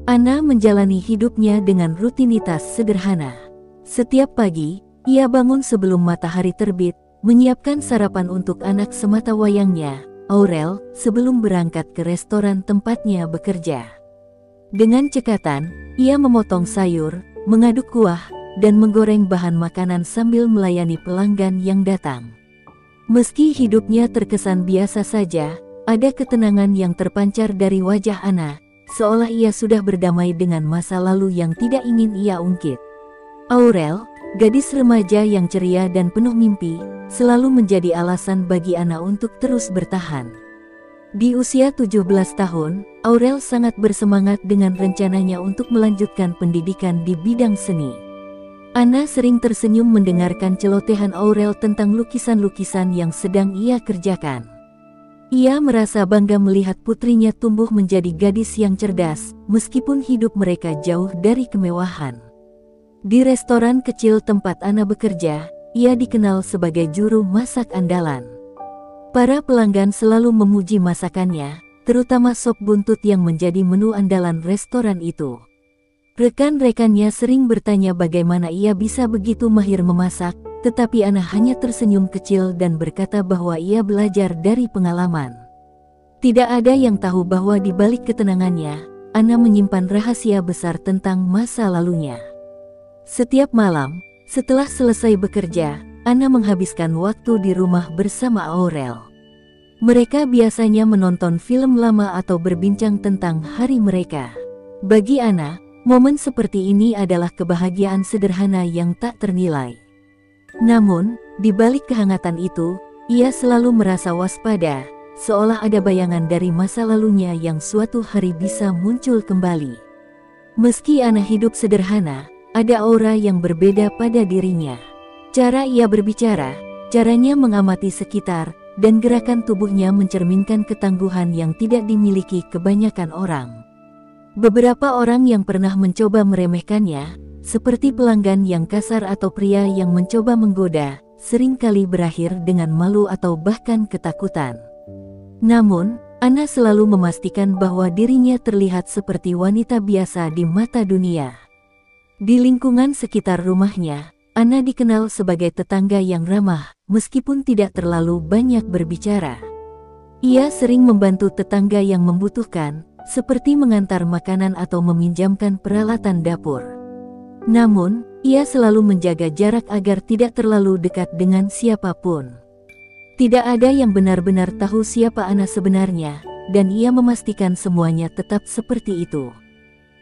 Anna menjalani hidupnya dengan rutinitas sederhana. Setiap pagi, ia bangun sebelum matahari terbit, menyiapkan sarapan untuk anak sematawayangnya, Aurel, sebelum berangkat ke restoran tempatnya bekerja. Dengan cekatan, ia memotong sayur, mengaduk kuah, dan menggoreng bahan makanan sambil melayani pelanggan yang datang. Meski hidupnya terkesan biasa saja, ada ketenangan yang terpancar dari wajah Anna, seolah ia sudah berdamai dengan masa lalu yang tidak ingin ia ungkit. Aurel, gadis remaja yang ceria dan penuh mimpi, selalu menjadi alasan bagi Anna untuk terus bertahan. Di usia 17 tahun, Aurel sangat bersemangat dengan rencananya untuk melanjutkan pendidikan di bidang seni. Anna sering tersenyum mendengarkan celotehan Aurel tentang lukisan-lukisan yang sedang ia kerjakan. Ia merasa bangga melihat putrinya tumbuh menjadi gadis yang cerdas, meskipun hidup mereka jauh dari kemewahan. Di restoran kecil tempat Anna bekerja, ia dikenal sebagai juru masak andalan. Para pelanggan selalu memuji masakannya, terutama sop buntut yang menjadi menu andalan restoran itu. Rekan-rekannya sering bertanya bagaimana ia bisa begitu mahir memasak, tetapi Anna hanya tersenyum kecil dan berkata bahwa ia belajar dari pengalaman. Tidak ada yang tahu bahwa di balik ketenangannya, Anna menyimpan rahasia besar tentang masa lalunya. Setiap malam, setelah selesai bekerja, Anna menghabiskan waktu di rumah bersama Aurel. Mereka biasanya menonton film lama atau berbincang tentang hari mereka. Bagi Anna, momen seperti ini adalah kebahagiaan sederhana yang tak ternilai. Namun, di balik kehangatan itu, ia selalu merasa waspada, seolah ada bayangan dari masa lalunya yang suatu hari bisa muncul kembali. Meski Anna hidup sederhana, ada aura yang berbeda pada dirinya. Cara ia berbicara, caranya mengamati sekitar, dan gerakan tubuhnya mencerminkan ketangguhan yang tidak dimiliki kebanyakan orang. Beberapa orang yang pernah mencoba meremehkannya, seperti pelanggan yang kasar atau pria yang mencoba menggoda, seringkali berakhir dengan malu atau bahkan ketakutan. Namun, Anna selalu memastikan bahwa dirinya terlihat seperti wanita biasa di mata dunia. Di lingkungan sekitar rumahnya, Anna dikenal sebagai tetangga yang ramah, meskipun tidak terlalu banyak berbicara. Ia sering membantu tetangga yang membutuhkan, seperti mengantar makanan atau meminjamkan peralatan dapur. Namun, ia selalu menjaga jarak agar tidak terlalu dekat dengan siapapun. Tidak ada yang benar-benar tahu siapa Anna sebenarnya, dan ia memastikan semuanya tetap seperti itu.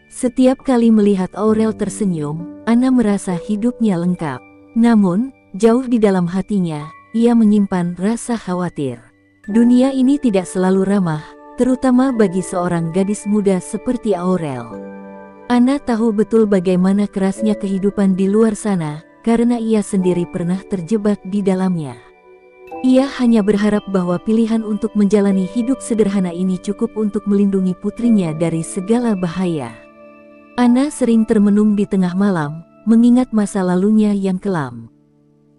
Setiap kali melihat Aurel tersenyum, Anna merasa hidupnya lengkap. Namun, jauh di dalam hatinya, ia menyimpan rasa khawatir. Dunia ini tidak selalu ramah, terutama bagi seorang gadis muda seperti Aurel. Anna tahu betul bagaimana kerasnya kehidupan di luar sana, karena ia sendiri pernah terjebak di dalamnya. Ia hanya berharap bahwa pilihan untuk menjalani hidup sederhana ini cukup untuk melindungi putrinya dari segala bahaya. Anna sering termenung di tengah malam, mengingat masa lalunya yang kelam.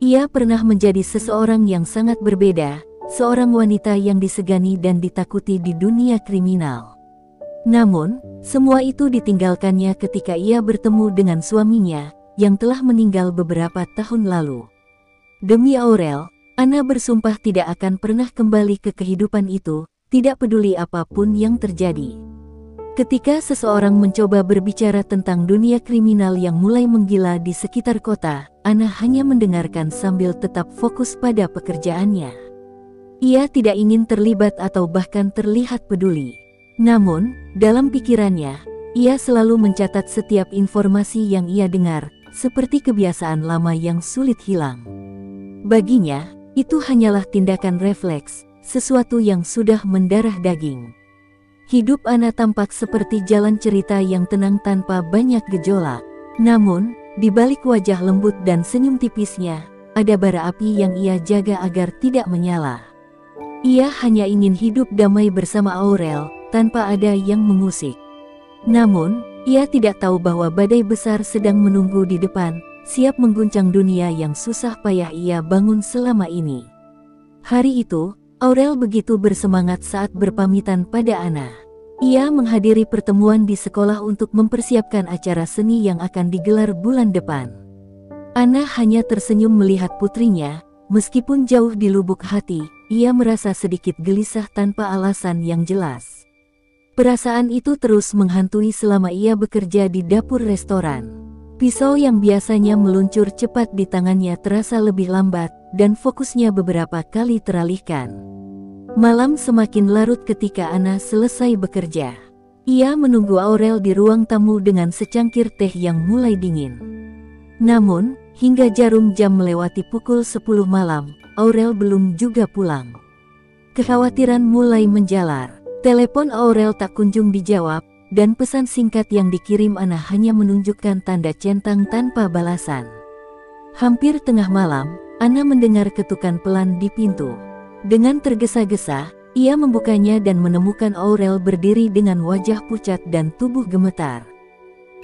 Ia pernah menjadi seseorang yang sangat berbeda, seorang wanita yang disegani dan ditakuti di dunia kriminal. Namun, semua itu ditinggalkannya ketika ia bertemu dengan suaminya, yang telah meninggal beberapa tahun lalu. Demi Aurel, Anna bersumpah tidak akan pernah kembali ke kehidupan itu, tidak peduli apapun yang terjadi. Ketika seseorang mencoba berbicara tentang dunia kriminal yang mulai menggila di sekitar kota, Anna hanya mendengarkan sambil tetap fokus pada pekerjaannya. Ia tidak ingin terlibat atau bahkan terlihat peduli. Namun, dalam pikirannya, ia selalu mencatat setiap informasi yang ia dengar, seperti kebiasaan lama yang sulit hilang. Baginya, itu hanyalah tindakan refleks, sesuatu yang sudah mendarah daging. Hidup Anna tampak seperti jalan cerita yang tenang tanpa banyak gejolak. Namun, di balik wajah lembut dan senyum tipisnya, ada bara api yang ia jaga agar tidak menyala. Ia hanya ingin hidup damai bersama Aurel, tanpa ada yang mengusik. Namun, ia tidak tahu bahwa badai besar sedang menunggu di depan, siap mengguncang dunia yang susah payah ia bangun selama ini. Hari itu, Aurel begitu bersemangat saat berpamitan pada Anna. Ia menghadiri pertemuan di sekolah untuk mempersiapkan acara seni yang akan digelar bulan depan. Anna hanya tersenyum melihat putrinya, meskipun jauh di lubuk hati, ia merasa sedikit gelisah tanpa alasan yang jelas. Perasaan itu terus menghantui selama ia bekerja di dapur restoran. Pisau yang biasanya meluncur cepat di tangannya terasa lebih lambat, dan fokusnya beberapa kali teralihkan. Malam semakin larut ketika Anna selesai bekerja. Ia menunggu Aurel di ruang tamu dengan secangkir teh yang mulai dingin. Namun, hingga jarum jam melewati pukul 10 malam, Aurel belum juga pulang. Kekhawatiran mulai menjalar. Telepon Aurel tak kunjung dijawab, dan pesan singkat yang dikirim Anna hanya menunjukkan tanda centang tanpa balasan. Hampir tengah malam, Anna mendengar ketukan pelan di pintu. Dengan tergesa-gesa, ia membukanya dan menemukan Aurel berdiri dengan wajah pucat dan tubuh gemetar.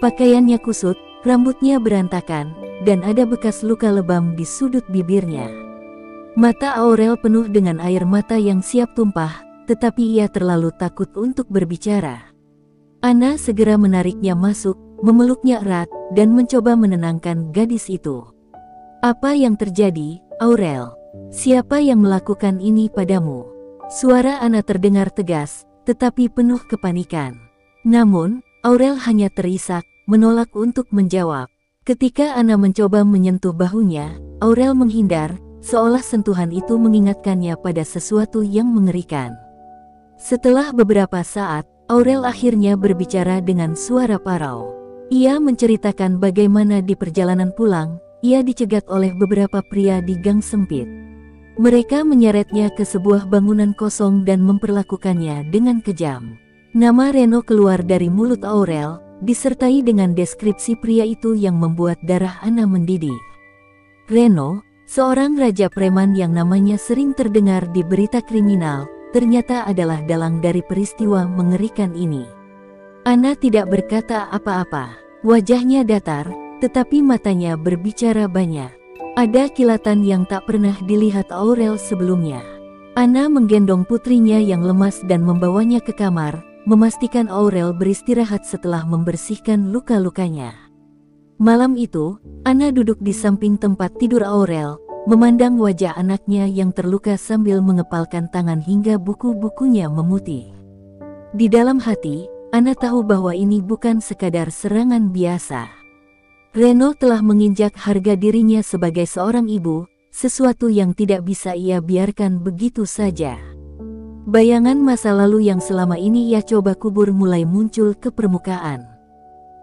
Pakaiannya kusut, rambutnya berantakan, dan ada bekas luka lebam di sudut bibirnya. Mata Aurel penuh dengan air mata yang siap tumpah, tetapi ia terlalu takut untuk berbicara. Anna segera menariknya masuk, memeluknya erat, dan mencoba menenangkan gadis itu. "Apa yang terjadi, Aurel? Siapa yang melakukan ini padamu?" Suara Anna terdengar tegas, tetapi penuh kepanikan. Namun, Aurel hanya terisak, menolak untuk menjawab. Ketika Anna mencoba menyentuh bahunya, Aurel menghindar, seolah sentuhan itu mengingatkannya pada sesuatu yang mengerikan. Setelah beberapa saat, Aurel akhirnya berbicara dengan suara parau. Ia menceritakan bagaimana di perjalanan pulang, ia dicegat oleh beberapa pria di gang sempit. Mereka menyeretnya ke sebuah bangunan kosong dan memperlakukannya dengan kejam. Nama Reno keluar dari mulut Aurel, disertai dengan deskripsi pria itu yang membuat darah Anna mendidih. Reno, seorang raja preman yang namanya sering terdengar di berita kriminal, ternyata adalah dalang dari peristiwa mengerikan ini. Anna tidak berkata apa-apa. Wajahnya datar, tetapi matanya berbicara banyak. Ada kilatan yang tak pernah dilihat Aurel sebelumnya. Anna menggendong putrinya yang lemas dan membawanya ke kamar, memastikan Aurel beristirahat setelah membersihkan luka-lukanya. Malam itu, Anna duduk di samping tempat tidur Aurel, memandang wajah anaknya yang terluka sambil mengepalkan tangan hingga buku-bukunya memutih. Di dalam hati, Anna tahu bahwa ini bukan sekadar serangan biasa. Reno telah menginjak harga dirinya sebagai seorang ibu, sesuatu yang tidak bisa ia biarkan begitu saja. Bayangan masa lalu yang selama ini ia coba kubur mulai muncul ke permukaan.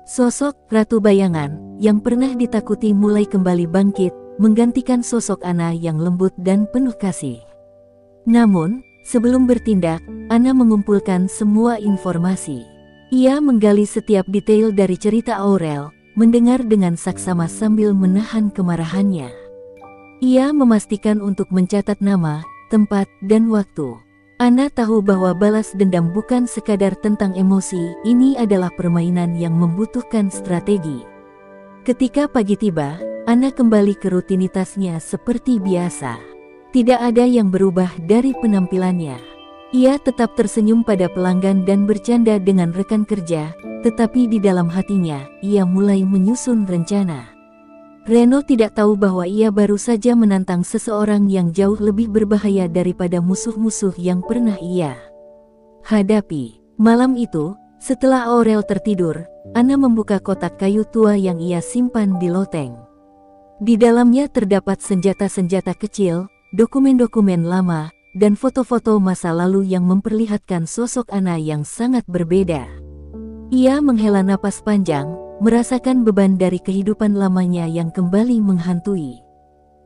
Sosok Ratu Bayangan yang pernah ditakuti mulai kembali bangkit, menggantikan sosok Anna yang lembut dan penuh kasih. Namun, sebelum bertindak, Anna mengumpulkan semua informasi. Ia menggali setiap detail dari cerita Aurel, mendengar dengan saksama sambil menahan kemarahannya. Ia memastikan untuk mencatat nama, tempat, dan waktu. Anna tahu bahwa balas dendam bukan sekadar tentang emosi, ini adalah permainan yang membutuhkan strategi. Ketika pagi tiba, Anna kembali ke rutinitasnya seperti biasa. Tidak ada yang berubah dari penampilannya. Ia tetap tersenyum pada pelanggan dan bercanda dengan rekan kerja, tetapi di dalam hatinya, ia mulai menyusun rencana. Reno tidak tahu bahwa ia baru saja menantang seseorang yang jauh lebih berbahaya daripada musuh-musuh yang pernah ia hadapi. Malam itu, setelah Aurel tertidur, Anna membuka kotak kayu tua yang ia simpan di loteng. Di dalamnya terdapat senjata-senjata kecil, dokumen-dokumen lama, dan foto-foto masa lalu yang memperlihatkan sosok Anna yang sangat berbeda. Ia menghela napas panjang, merasakan beban dari kehidupan lamanya yang kembali menghantui.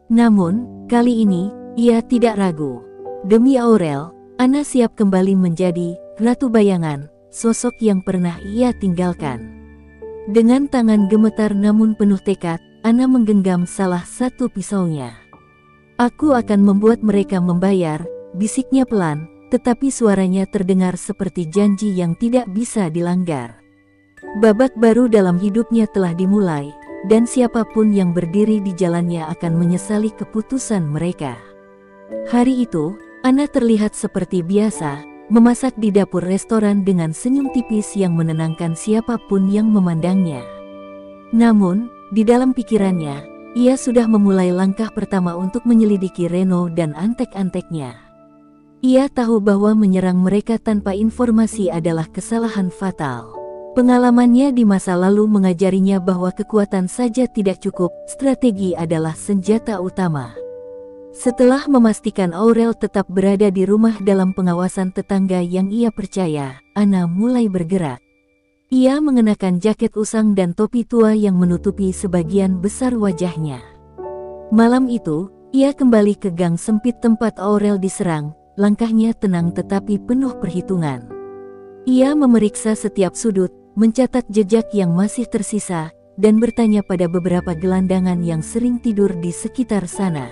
Namun, kali ini, ia tidak ragu. Demi Aurel, Anna siap kembali menjadi Ratu Bayangan, sosok yang pernah ia tinggalkan. Dengan tangan gemetar namun penuh tekad, Anna menggenggam salah satu pisaunya. "Aku akan membuat mereka membayar," bisiknya pelan, tetapi suaranya terdengar seperti janji yang tidak bisa dilanggar. Babak baru dalam hidupnya telah dimulai, dan siapapun yang berdiri di jalannya akan menyesali keputusan mereka. Hari itu, Anna terlihat seperti biasa, memasak di dapur restoran dengan senyum tipis yang menenangkan siapapun yang memandangnya. Namun, di dalam pikirannya, ia sudah memulai langkah pertama untuk menyelidiki Reno dan antek-anteknya. Ia tahu bahwa menyerang mereka tanpa informasi adalah kesalahan fatal. Pengalamannya di masa lalu mengajarinya bahwa kekuatan saja tidak cukup, strategi adalah senjata utama. Setelah memastikan Aurel tetap berada di rumah dalam pengawasan tetangga yang ia percaya, Anna mulai bergerak. Ia mengenakan jaket usang dan topi tua yang menutupi sebagian besar wajahnya. Malam itu, ia kembali ke gang sempit tempat Aurel diserang, langkahnya tenang tetapi penuh perhitungan. Ia memeriksa setiap sudut, mencatat jejak yang masih tersisa, dan bertanya pada beberapa gelandangan yang sering tidur di sekitar sana.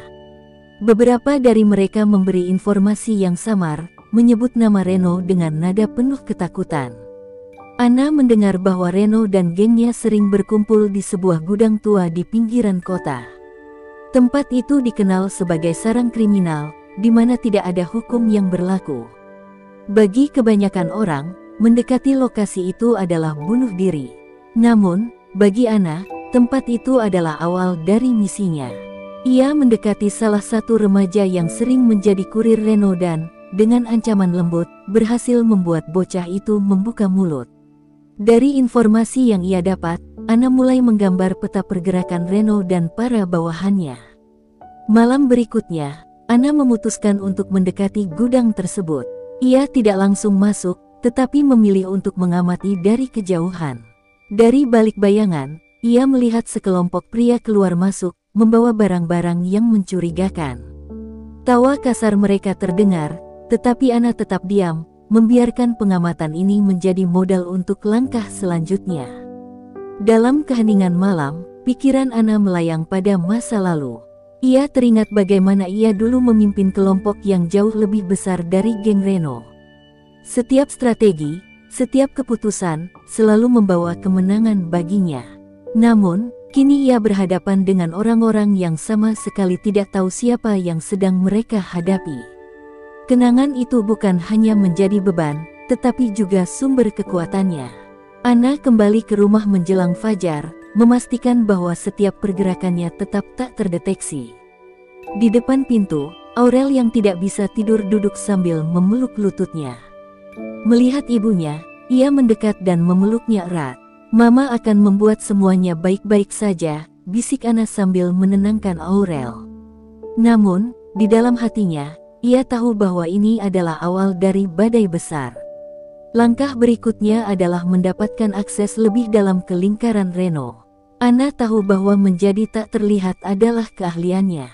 Beberapa dari mereka memberi informasi yang samar, menyebut nama Reno dengan nada penuh ketakutan. Anna mendengar bahwa Reno dan gengnya sering berkumpul di sebuah gudang tua di pinggiran kota. Tempat itu dikenal sebagai sarang kriminal, di mana tidak ada hukum yang berlaku. Bagi kebanyakan orang, mendekati lokasi itu adalah bunuh diri. Namun, bagi Anna, tempat itu adalah awal dari misinya. Ia mendekati salah satu remaja yang sering menjadi kurir Reno dan, dengan ancaman lembut, berhasil membuat bocah itu membuka mulut. Dari informasi yang ia dapat, Anna mulai menggambar peta pergerakan Reno dan para bawahannya. Malam berikutnya, Anna memutuskan untuk mendekati gudang tersebut. Ia tidak langsung masuk, tetapi memilih untuk mengamati dari kejauhan. Dari balik bayangan, ia melihat sekelompok pria keluar masuk, membawa barang-barang yang mencurigakan. Tawa kasar mereka terdengar, tetapi Anna tetap diam, membiarkan pengamatan ini menjadi modal untuk langkah selanjutnya. Dalam keheningan malam, pikiran Anna melayang pada masa lalu. Ia teringat bagaimana ia dulu memimpin kelompok yang jauh lebih besar dari geng Reno. Setiap strategi, setiap keputusan, selalu membawa kemenangan baginya. Namun, kini ia berhadapan dengan orang-orang yang sama sekali tidak tahu siapa yang sedang mereka hadapi. Kenangan itu bukan hanya menjadi beban, tetapi juga sumber kekuatannya. Anna kembali ke rumah menjelang fajar, memastikan bahwa setiap pergerakannya tetap tak terdeteksi. Di depan pintu, Aurel yang tidak bisa tidur duduk sambil memeluk lututnya. Melihat ibunya, ia mendekat dan memeluknya erat. "Mama akan membuat semuanya baik-baik saja," bisik Anna sambil menenangkan Aurel. Namun, di dalam hatinya, ia tahu bahwa ini adalah awal dari badai besar. Langkah berikutnya adalah mendapatkan akses lebih dalam ke lingkaran Reno. Anna tahu bahwa menjadi tak terlihat adalah keahliannya.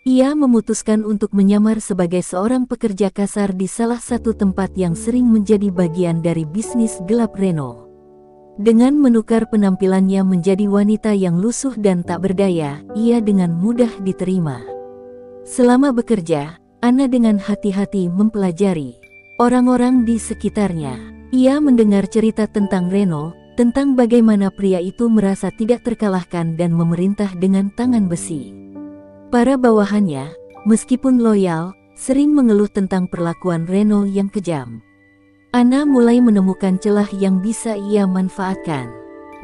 Ia memutuskan untuk menyamar sebagai seorang pekerja kasar di salah satu tempat yang sering menjadi bagian dari bisnis gelap Reno. Dengan menukar penampilannya menjadi wanita yang lusuh dan tak berdaya, ia dengan mudah diterima. Selama bekerja, Anna dengan hati-hati mempelajari orang-orang di sekitarnya. Ia mendengar cerita tentang Reno, tentang bagaimana pria itu merasa tidak terkalahkan dan memerintah dengan tangan besi. Para bawahannya, meskipun loyal, sering mengeluh tentang perlakuan Reno yang kejam. Anna mulai menemukan celah yang bisa ia manfaatkan.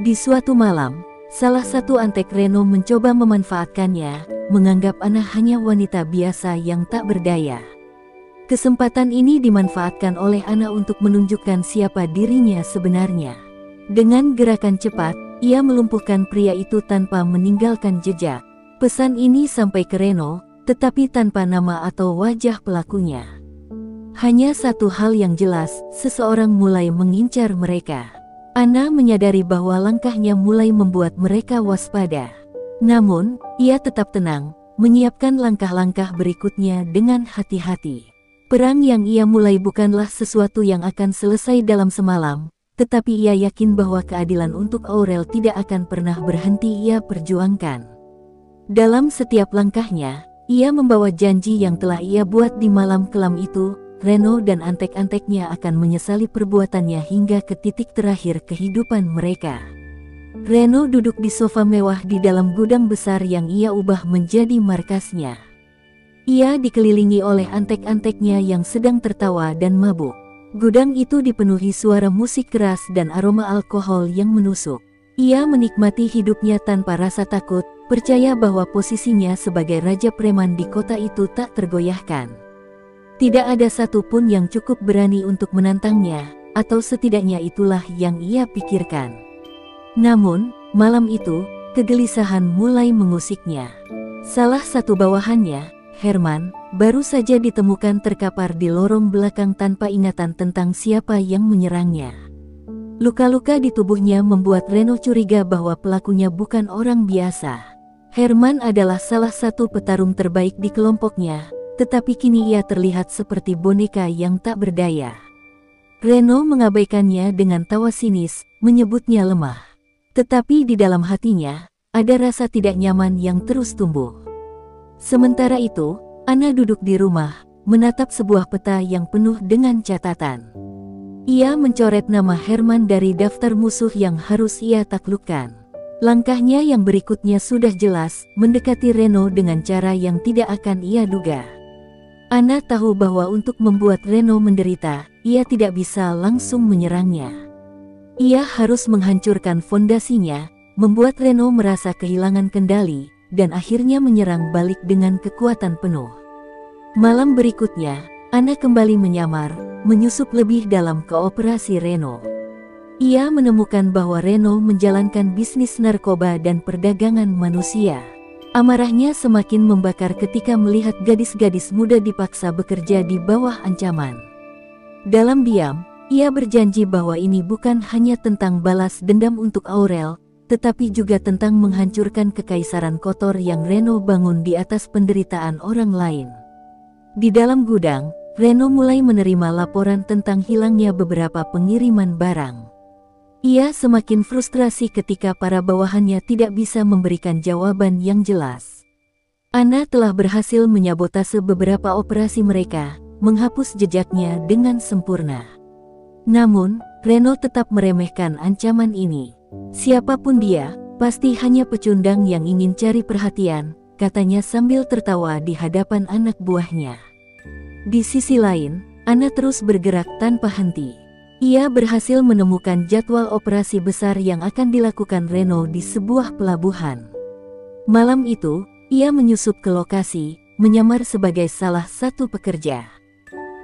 Di suatu malam, salah satu antek Reno mencoba memanfaatkannya, menganggap Anna hanya wanita biasa yang tak berdaya. Kesempatan ini dimanfaatkan oleh Anna untuk menunjukkan siapa dirinya sebenarnya. Dengan gerakan cepat, ia melumpuhkan pria itu tanpa meninggalkan jejak. Pesan ini sampai ke Reno, tetapi tanpa nama atau wajah pelakunya. Hanya satu hal yang jelas, seseorang mulai mengincar mereka. Anna menyadari bahwa langkahnya mulai membuat mereka waspada. Namun, ia tetap tenang, menyiapkan langkah-langkah berikutnya dengan hati-hati. Perang yang ia mulai bukanlah sesuatu yang akan selesai dalam semalam, tetapi ia yakin bahwa keadilan untuk Aurel tidak akan pernah berhenti ia perjuangkan. Dalam setiap langkahnya, ia membawa janji yang telah ia buat di malam kelam itu. Reno dan antek-anteknya akan menyesali perbuatannya hingga ke titik terakhir kehidupan mereka. Reno duduk di sofa mewah di dalam gudang besar yang ia ubah menjadi markasnya. Ia dikelilingi oleh antek-anteknya yang sedang tertawa dan mabuk. Gudang itu dipenuhi suara musik keras dan aroma alkohol yang menusuk. Ia menikmati hidupnya tanpa rasa takut, percaya bahwa posisinya sebagai raja preman di kota itu tak tergoyahkan. Tidak ada satupun yang cukup berani untuk menantangnya, atau setidaknya itulah yang ia pikirkan. Namun, malam itu, kegelisahan mulai mengusiknya. Salah satu bawahannya, Herman, baru saja ditemukan terkapar di lorong belakang tanpa ingatan tentang siapa yang menyerangnya. Luka-luka di tubuhnya membuat Reno curiga bahwa pelakunya bukan orang biasa. Herman adalah salah satu petarung terbaik di kelompoknya, tetapi kini ia terlihat seperti boneka yang tak berdaya. Reno mengabaikannya dengan tawa sinis, menyebutnya lemah. Tetapi di dalam hatinya, ada rasa tidak nyaman yang terus tumbuh. Sementara itu, Anna duduk di rumah, menatap sebuah peta yang penuh dengan catatan. Ia mencoret nama Herman dari daftar musuh yang harus ia taklukkan. Langkahnya yang berikutnya sudah jelas, mendekati Reno dengan cara yang tidak akan ia duga. Anna tahu bahwa untuk membuat Reno menderita, ia tidak bisa langsung menyerangnya. Ia harus menghancurkan fondasinya, membuat Reno merasa kehilangan kendali, dan akhirnya menyerang balik dengan kekuatan penuh. Malam berikutnya, Anna kembali menyamar, menyusup lebih dalam ke operasi Reno. Ia menemukan bahwa Reno menjalankan bisnis narkoba dan perdagangan manusia. Amarahnya semakin membakar ketika melihat gadis-gadis muda dipaksa bekerja di bawah ancaman. Dalam diam, ia berjanji bahwa ini bukan hanya tentang balas dendam untuk Aurel, tetapi juga tentang menghancurkan kekaisaran kotor yang Reno bangun di atas penderitaan orang lain. Di dalam gudang, Reno mulai menerima laporan tentang hilangnya beberapa pengiriman barang. Ia semakin frustrasi ketika para bawahannya tidak bisa memberikan jawaban yang jelas. Anna telah berhasil menyabotase beberapa operasi mereka, menghapus jejaknya dengan sempurna. Namun, Reno tetap meremehkan ancaman ini. Siapapun dia, pasti hanya pecundang yang ingin cari perhatian, katanya sambil tertawa di hadapan anak buahnya. Di sisi lain, Anna terus bergerak tanpa henti. Ia berhasil menemukan jadwal operasi besar yang akan dilakukan Reno di sebuah pelabuhan. Malam itu, ia menyusup ke lokasi, menyamar sebagai salah satu pekerja.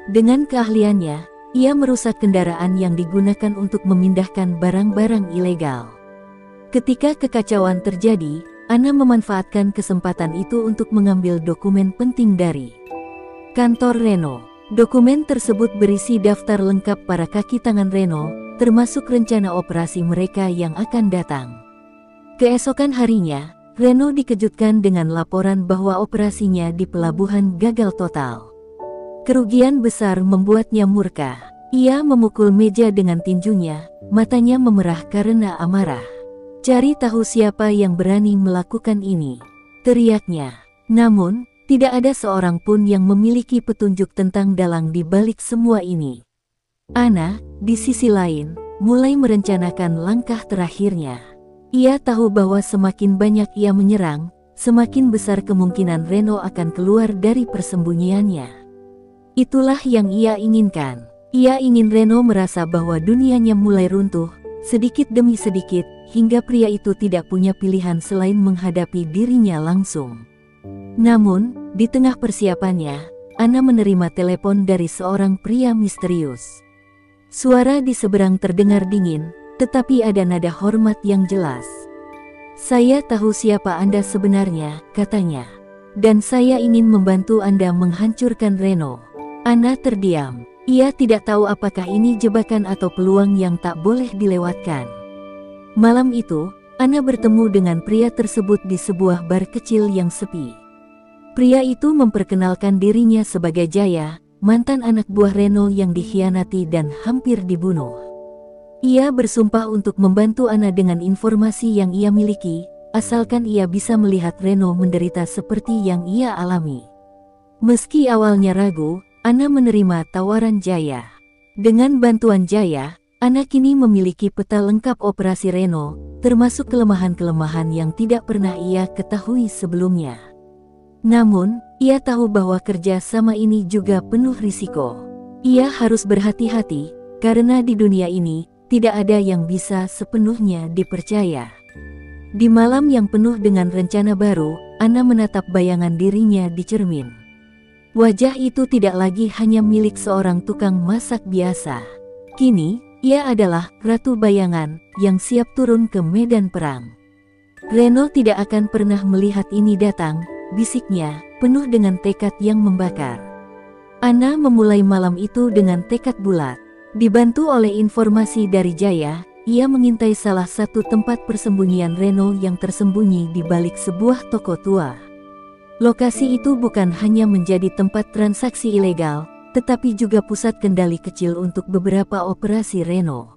Dengan keahliannya, ia merusak kendaraan yang digunakan untuk memindahkan barang-barang ilegal. Ketika kekacauan terjadi, Anna memanfaatkan kesempatan itu untuk mengambil dokumen penting dari kantor Reno. Dokumen tersebut berisi daftar lengkap para kaki tangan Reno, termasuk rencana operasi mereka yang akan datang. Keesokan harinya, Reno dikejutkan dengan laporan bahwa operasinya di pelabuhan gagal total. Kerugian besar membuatnya murka. Ia memukul meja dengan tinjunya, matanya memerah karena amarah. "Cari tahu siapa yang berani melakukan ini," teriaknya. Namun, tidak ada seorang pun yang memiliki petunjuk tentang dalang di balik semua ini. Anna, di sisi lain, mulai merencanakan langkah terakhirnya. Ia tahu bahwa semakin banyak ia menyerang, semakin besar kemungkinan Reno akan keluar dari persembunyiannya. Itulah yang ia inginkan. Ia ingin Reno merasa bahwa dunianya mulai runtuh, sedikit demi sedikit, hingga pria itu tidak punya pilihan selain menghadapi dirinya langsung. Namun, di tengah persiapannya, Anna menerima telepon dari seorang pria misterius. Suara di seberang terdengar dingin, tetapi ada nada hormat yang jelas. "Saya tahu siapa Anda sebenarnya," katanya. "Dan saya ingin membantu Anda menghancurkan Reno." Anna terdiam. Ia tidak tahu apakah ini jebakan atau peluang yang tak boleh dilewatkan. Malam itu, Anna bertemu dengan pria tersebut di sebuah bar kecil yang sepi. Pria itu memperkenalkan dirinya sebagai Jaya, mantan anak buah Reno yang dikhianati dan hampir dibunuh. Ia bersumpah untuk membantu Anna dengan informasi yang ia miliki, asalkan ia bisa melihat Reno menderita seperti yang ia alami. Meski awalnya ragu, Anna menerima tawaran Jaya. Dengan bantuan Jaya, Anna kini memiliki peta lengkap operasi Reno, termasuk kelemahan-kelemahan yang tidak pernah ia ketahui sebelumnya. Namun, ia tahu bahwa kerja sama ini juga penuh risiko. Ia harus berhati-hati, karena di dunia ini, tidak ada yang bisa sepenuhnya dipercaya. Di malam yang penuh dengan rencana baru, Anna menatap bayangan dirinya di cermin. Wajah itu tidak lagi hanya milik seorang tukang masak biasa. Kini, ia adalah ratu bayangan yang siap turun ke medan perang. Reno tidak akan pernah melihat ini datang, bisiknya, penuh dengan tekad yang membakar. Anna memulai malam itu dengan tekad bulat. Dibantu oleh informasi dari Jaya, ia mengintai salah satu tempat persembunyian Reno yang tersembunyi di balik sebuah toko tua. Lokasi itu bukan hanya menjadi tempat transaksi ilegal, tetapi juga pusat kendali kecil untuk beberapa operasi Reno.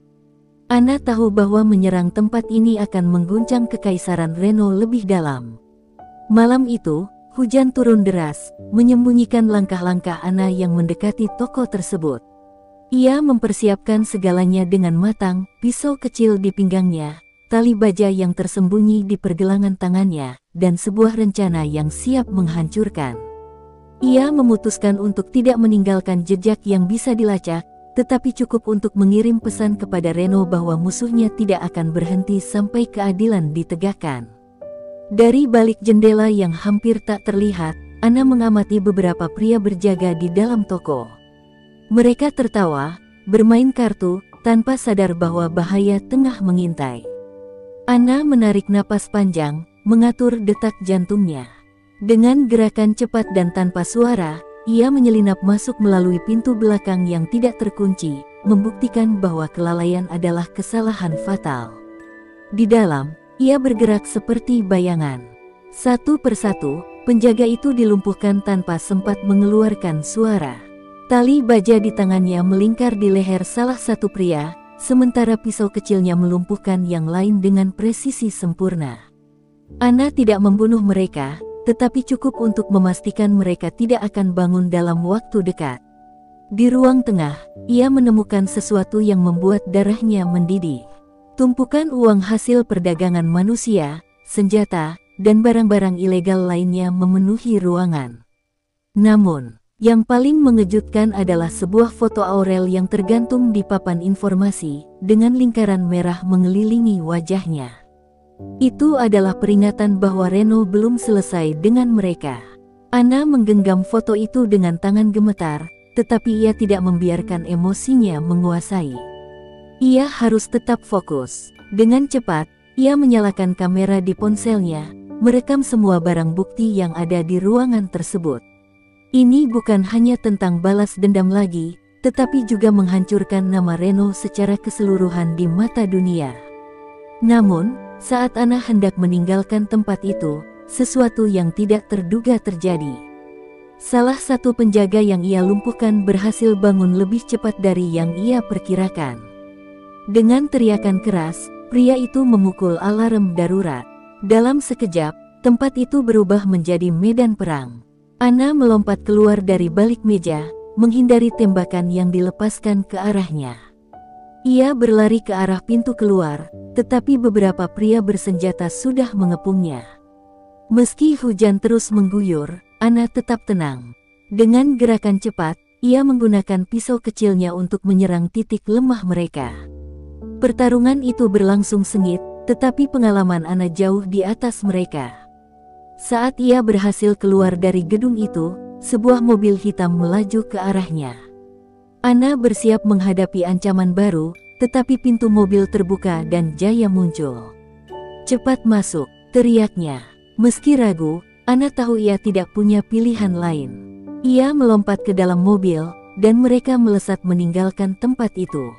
Anna tahu bahwa menyerang tempat ini akan mengguncang kekaisaran Reno lebih dalam. Malam itu, hujan turun deras, menyembunyikan langkah-langkah Anna yang mendekati toko tersebut. Ia mempersiapkan segalanya dengan matang, pisau kecil di pinggangnya, tali baja yang tersembunyi di pergelangan tangannya, dan sebuah rencana yang siap menghancurkan. Ia memutuskan untuk tidak meninggalkan jejak yang bisa dilacak, tetapi cukup untuk mengirim pesan kepada Reno bahwa musuhnya tidak akan berhenti sampai keadilan ditegakkan. Dari balik jendela yang hampir tak terlihat, Anna mengamati beberapa pria berjaga di dalam toko. Mereka tertawa, bermain kartu, tanpa sadar bahwa bahaya tengah mengintai. Anna menarik napas panjang, mengatur detak jantungnya. Dengan gerakan cepat dan tanpa suara, ia menyelinap masuk melalui pintu belakang yang tidak terkunci, membuktikan bahwa kelalaian adalah kesalahan fatal. Di dalam, ia bergerak seperti bayangan. Satu persatu, penjaga itu dilumpuhkan tanpa sempat mengeluarkan suara. Tali baja di tangannya melingkar di leher salah satu pria, sementara pisau kecilnya melumpuhkan yang lain dengan presisi sempurna. Anna tidak membunuh mereka, tetapi cukup untuk memastikan mereka tidak akan bangun dalam waktu dekat. Di ruang tengah, ia menemukan sesuatu yang membuat darahnya mendidih. Tumpukan uang hasil perdagangan manusia, senjata, dan barang-barang ilegal lainnya memenuhi ruangan. Namun, yang paling mengejutkan adalah sebuah foto Aurel yang tergantung di papan informasi, dengan lingkaran merah mengelilingi wajahnya. Itu adalah peringatan bahwa Reno belum selesai dengan mereka. Anna menggenggam foto itu dengan tangan gemetar, tetapi ia tidak membiarkan emosinya menguasai. Ia harus tetap fokus. Dengan cepat, ia menyalakan kamera di ponselnya, merekam semua barang bukti yang ada di ruangan tersebut. Ini bukan hanya tentang balas dendam lagi, tetapi juga menghancurkan nama Reno secara keseluruhan di mata dunia. Namun, saat Anna hendak meninggalkan tempat itu, sesuatu yang tidak terduga terjadi. Salah satu penjaga yang ia lumpuhkan berhasil bangun lebih cepat dari yang ia perkirakan. Dengan teriakan keras, pria itu memukul alarm darurat. Dalam sekejap, tempat itu berubah menjadi medan perang. Anna melompat keluar dari balik meja, menghindari tembakan yang dilepaskan ke arahnya. Ia berlari ke arah pintu keluar, tetapi beberapa pria bersenjata sudah mengepungnya. Meski hujan terus mengguyur, Anna tetap tenang. Dengan gerakan cepat, ia menggunakan pisau kecilnya untuk menyerang titik lemah mereka. Pertarungan itu berlangsung sengit, tetapi pengalaman Anna jauh di atas mereka. Saat ia berhasil keluar dari gedung itu, sebuah mobil hitam melaju ke arahnya. Anna bersiap menghadapi ancaman baru, tetapi pintu mobil terbuka dan Jaya muncul. "Cepat masuk," teriaknya. Meski ragu, Anna tahu ia tidak punya pilihan lain. Ia melompat ke dalam mobil, dan mereka melesat meninggalkan tempat itu.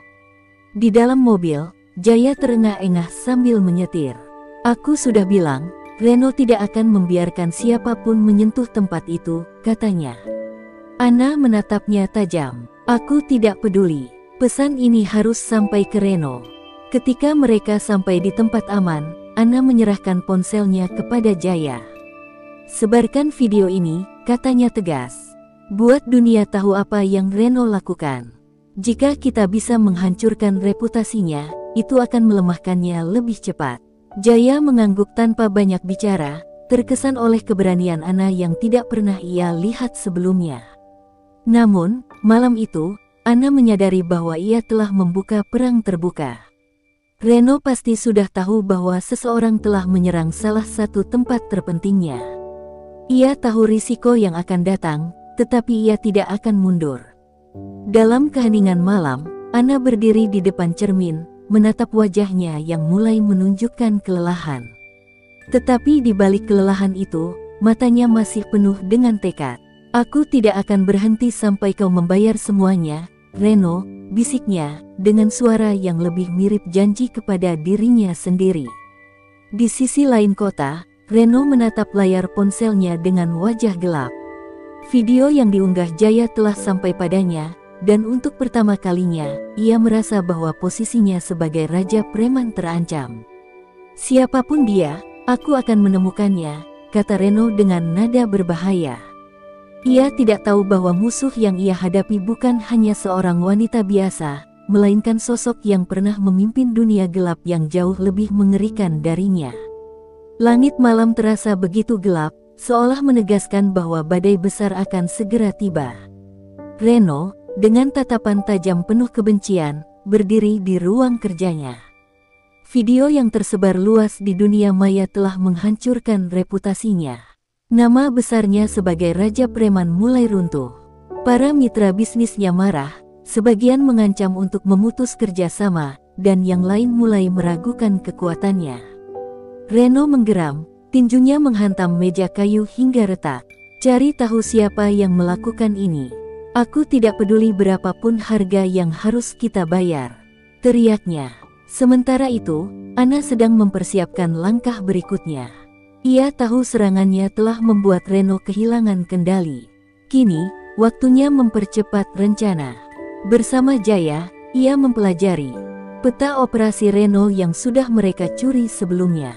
Di dalam mobil, Jaya terengah-engah sambil menyetir. "Aku sudah bilang, Reno tidak akan membiarkan siapapun menyentuh tempat itu," katanya. Anna menatapnya tajam. "Aku tidak peduli. Pesan ini harus sampai ke Reno." Ketika mereka sampai di tempat aman, Anna menyerahkan ponselnya kepada Jaya. "Sebarkan video ini," katanya tegas. "Buat dunia tahu apa yang Reno lakukan. Jika kita bisa menghancurkan reputasinya, itu akan melemahkannya lebih cepat." Jaya mengangguk tanpa banyak bicara, terkesan oleh keberanian Anna yang tidak pernah ia lihat sebelumnya. Namun, malam itu, Ana menyadari bahwa ia telah membuka perang terbuka. Reno pasti sudah tahu bahwa seseorang telah menyerang salah satu tempat terpentingnya. Ia tahu risiko yang akan datang, tetapi ia tidak akan mundur. Dalam keheningan malam, Ana berdiri di depan cermin, menatap wajahnya yang mulai menunjukkan kelelahan. Tetapi di balik kelelahan itu, matanya masih penuh dengan tekad. Aku tidak akan berhenti sampai kau membayar semuanya, Reno, bisiknya, dengan suara yang lebih mirip janji kepada dirinya sendiri. Di sisi lain kota, Reno menatap layar ponselnya dengan wajah gelap. Video yang diunggah Jaya telah sampai padanya, dan untuk pertama kalinya, ia merasa bahwa posisinya sebagai raja preman terancam. Siapapun dia, aku akan menemukannya, kata Reno dengan nada berbahaya. Ia tidak tahu bahwa musuh yang ia hadapi bukan hanya seorang wanita biasa, melainkan sosok yang pernah memimpin dunia gelap yang jauh lebih mengerikan darinya. Langit malam terasa begitu gelap, seolah menegaskan bahwa badai besar akan segera tiba. Reno, dengan tatapan tajam penuh kebencian, berdiri di ruang kerjanya. Video yang tersebar luas di dunia maya telah menghancurkan reputasinya. Nama besarnya sebagai raja preman mulai runtuh. Para mitra bisnisnya marah, sebagian mengancam untuk memutus kerjasama, dan yang lain mulai meragukan kekuatannya. Reno menggeram, tinjunya menghantam meja kayu hingga retak. Cari tahu siapa yang melakukan ini. Aku tidak peduli berapapun harga yang harus kita bayar, teriaknya. Sementara itu, Ana sedang mempersiapkan langkah berikutnya. Ia tahu serangannya telah membuat Reno kehilangan kendali. Kini, waktunya mempercepat rencana. Bersama Jaya, ia mempelajari peta operasi Reno yang sudah mereka curi sebelumnya.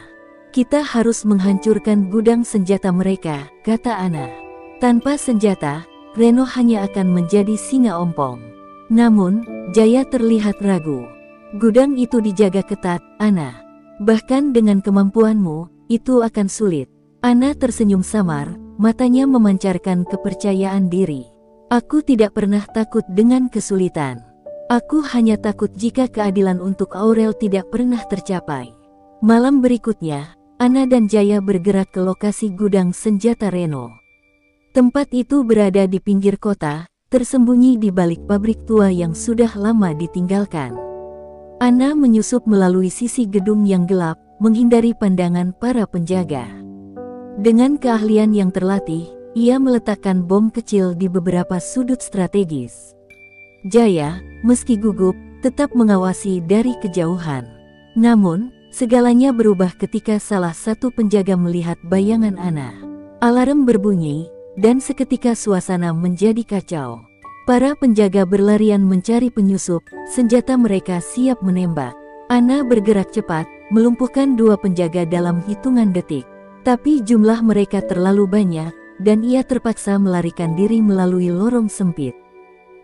Kita harus menghancurkan gudang senjata mereka, kata Ana. Tanpa senjata, Reno hanya akan menjadi singa ompong. Namun, Jaya terlihat ragu. Gudang itu dijaga ketat, Ana. Bahkan dengan kemampuanmu, itu akan sulit. Ana tersenyum samar, matanya memancarkan kepercayaan diri. Aku tidak pernah takut dengan kesulitan. Aku hanya takut jika keadilan untuk Aurel tidak pernah tercapai. Malam berikutnya, Ana dan Jaya bergerak ke lokasi gudang senjata Reno. Tempat itu berada di pinggir kota, tersembunyi di balik pabrik tua yang sudah lama ditinggalkan. Ana menyusup melalui sisi gedung yang gelap, menghindari pandangan para penjaga. Dengan keahlian yang terlatih, ia meletakkan bom kecil di beberapa sudut strategis. Jaya, meski gugup, tetap mengawasi dari kejauhan. Namun, segalanya berubah ketika salah satu penjaga melihat bayangan Ana. Alarm berbunyi, dan seketika suasana menjadi kacau. Para penjaga berlarian mencari penyusup, senjata mereka siap menembak. Ana bergerak cepat, melumpuhkan dua penjaga dalam hitungan detik. Tapi jumlah mereka terlalu banyak, dan ia terpaksa melarikan diri melalui lorong sempit.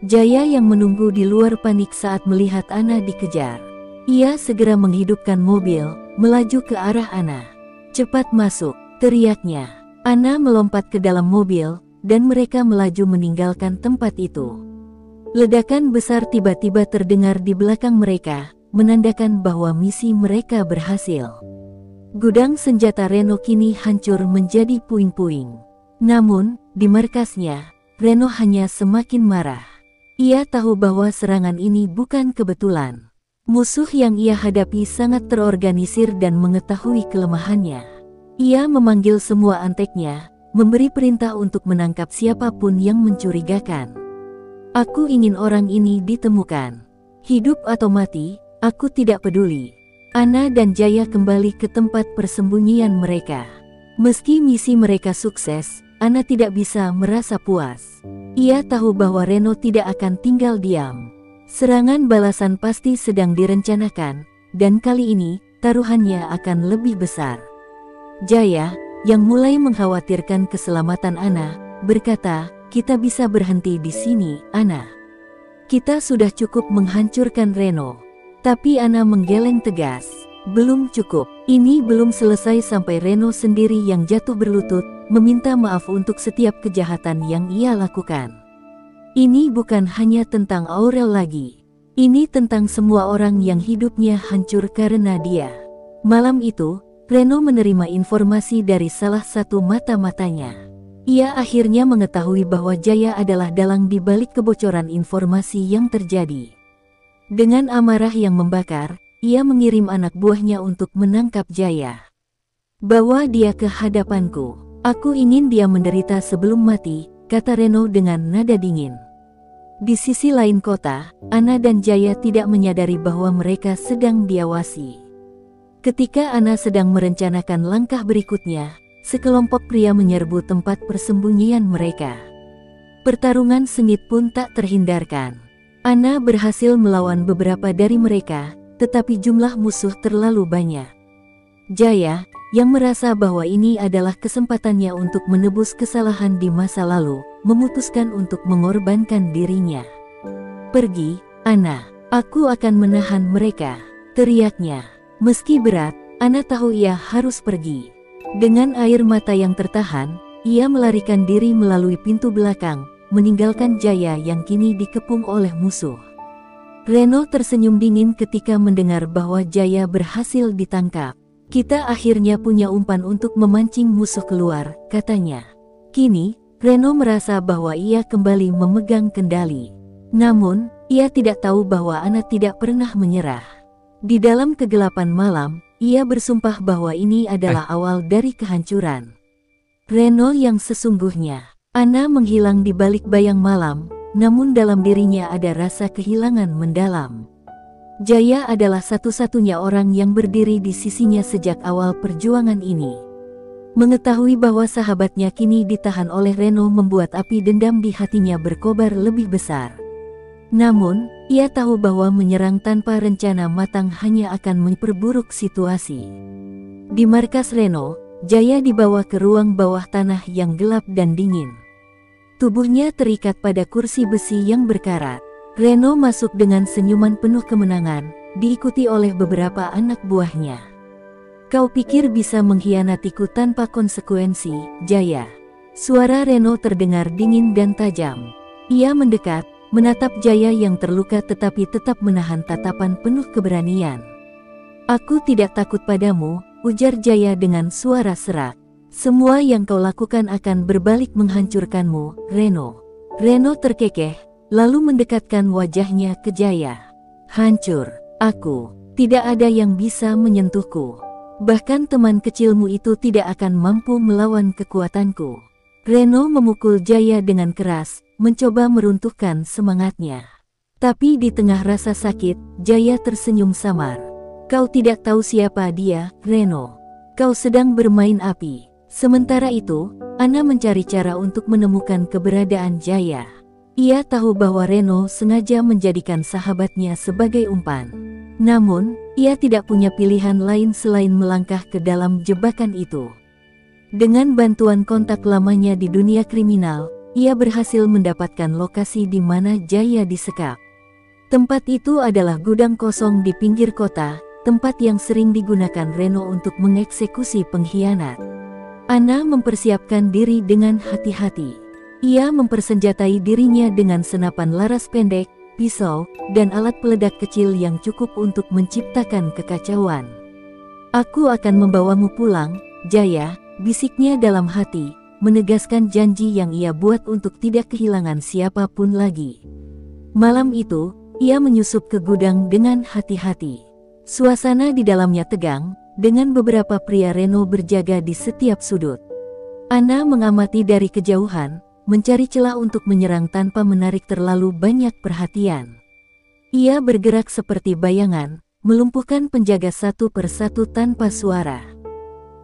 Jaya yang menunggu di luar panik saat melihat Ana dikejar. Ia segera menghidupkan mobil, melaju ke arah Ana. Cepat masuk, teriaknya. Ana melompat ke dalam mobil, dan mereka melaju meninggalkan tempat itu. Ledakan besar tiba-tiba terdengar di belakang mereka, menandakan bahwa misi mereka berhasil. Gudang senjata Reno kini hancur menjadi puing-puing. Namun, di markasnya, Reno hanya semakin marah. Ia tahu bahwa serangan ini bukan kebetulan. Musuh yang ia hadapi sangat terorganisir dan mengetahui kelemahannya. Ia memanggil semua anteknya, memberi perintah untuk menangkap siapapun yang mencurigakan. Aku ingin orang ini ditemukan. Hidup atau mati, aku tidak peduli. Ana dan Jaya kembali ke tempat persembunyian mereka. Meski misi mereka sukses, Ana tidak bisa merasa puas. Ia tahu bahwa Reno tidak akan tinggal diam. Serangan balasan pasti sedang direncanakan, dan kali ini, taruhannya akan lebih besar. Jaya, yang mulai mengkhawatirkan keselamatan Ana, berkata, kita bisa berhenti di sini, Ana. Kita sudah cukup menghancurkan Reno. Tapi Ana menggeleng tegas. Belum cukup. Ini belum selesai sampai Reno sendiri yang jatuh berlutut, meminta maaf untuk setiap kejahatan yang ia lakukan. Ini bukan hanya tentang Aurel lagi. Ini tentang semua orang yang hidupnya hancur karena dia. Malam itu, Reno menerima informasi dari salah satu mata-matanya. Ia akhirnya mengetahui bahwa Jaya adalah dalang di balik kebocoran informasi yang terjadi. Dengan amarah yang membakar, ia mengirim anak buahnya untuk menangkap Jaya. "Bawa dia ke hadapanku. Aku ingin dia menderita sebelum mati," kata Reno dengan nada dingin. Di sisi lain kota, Ana dan Jaya tidak menyadari bahwa mereka sedang diawasi. Ketika Ana sedang merencanakan langkah berikutnya, sekelompok pria menyerbu tempat persembunyian mereka. Pertarungan sengit pun tak terhindarkan. Ana berhasil melawan beberapa dari mereka, tetapi jumlah musuh terlalu banyak. Jaya, yang merasa bahwa ini adalah kesempatannya untuk menebus kesalahan di masa lalu, memutuskan untuk mengorbankan dirinya. "Pergi, Ana. Aku akan menahan mereka," teriaknya. Meski berat, Ana tahu ia harus pergi. Dengan air mata yang tertahan, ia melarikan diri melalui pintu belakang, meninggalkan Jaya yang kini dikepung oleh musuh. Reno tersenyum dingin ketika mendengar bahwa Jaya berhasil ditangkap. "Kita akhirnya punya umpan untuk memancing musuh keluar," katanya. Kini, Reno merasa bahwa ia kembali memegang kendali. Namun, ia tidak tahu bahwa Ana tidak pernah menyerah. Di dalam kegelapan malam, ia bersumpah bahwa ini adalah awal dari kehancuran Reno yang sesungguhnya. Ana menghilang di balik bayang malam, namun dalam dirinya ada rasa kehilangan mendalam. Jaya adalah satu-satunya orang yang berdiri di sisinya sejak awal perjuangan ini. Mengetahui bahwa sahabatnya kini ditahan oleh Reno membuat api dendam di hatinya berkobar lebih besar. Namun, ia tahu bahwa menyerang tanpa rencana matang hanya akan memperburuk situasi. Di markas Reno, Jaya dibawa ke ruang bawah tanah yang gelap dan dingin. Tubuhnya terikat pada kursi besi yang berkarat. Reno masuk dengan senyuman penuh kemenangan, diikuti oleh beberapa anak buahnya. "Kau pikir bisa mengkhianatiku tanpa konsekuensi, Jaya?" Suara Reno terdengar dingin dan tajam. Ia mendekat, menatap Jaya yang terluka tetapi tetap menahan tatapan penuh keberanian. "Aku tidak takut padamu," ujar Jaya dengan suara serak. "Semua yang kau lakukan akan berbalik menghancurkanmu, Reno." Reno terkekeh, lalu mendekatkan wajahnya ke Jaya. "Hancur, aku. Tidak ada yang bisa menyentuhku. Bahkan teman kecilmu itu tidak akan mampu melawan kekuatanku." Reno memukul Jaya dengan keras, mencoba meruntuhkan semangatnya. Tapi di tengah rasa sakit, Jaya tersenyum samar. "Kau tidak tahu siapa dia, Reno. Kau sedang bermain api." Sementara itu, Ana mencari cara untuk menemukan keberadaan Jaya. Ia tahu bahwa Reno sengaja menjadikan sahabatnya sebagai umpan. Namun, ia tidak punya pilihan lain selain melangkah ke dalam jebakan itu. Dengan bantuan kontak lamanya di dunia kriminal, ia berhasil mendapatkan lokasi di mana Jaya disekap. Tempat itu adalah gudang kosong di pinggir kota, tempat yang sering digunakan Reno untuk mengeksekusi pengkhianat. Ana mempersiapkan diri dengan hati-hati. Ia mempersenjatai dirinya dengan senapan laras pendek, pisau, dan alat peledak kecil yang cukup untuk menciptakan kekacauan. "Aku akan membawamu pulang, Jaya," bisiknya dalam hati, menegaskan janji yang ia buat untuk tidak kehilangan siapapun lagi. Malam itu, ia menyusup ke gudang dengan hati-hati. Suasana di dalamnya tegang, dengan beberapa pria Reno berjaga di setiap sudut. Ana mengamati dari kejauhan, mencari celah untuk menyerang tanpa menarik terlalu banyak perhatian. Ia bergerak seperti bayangan, melumpuhkan penjaga satu persatu tanpa suara.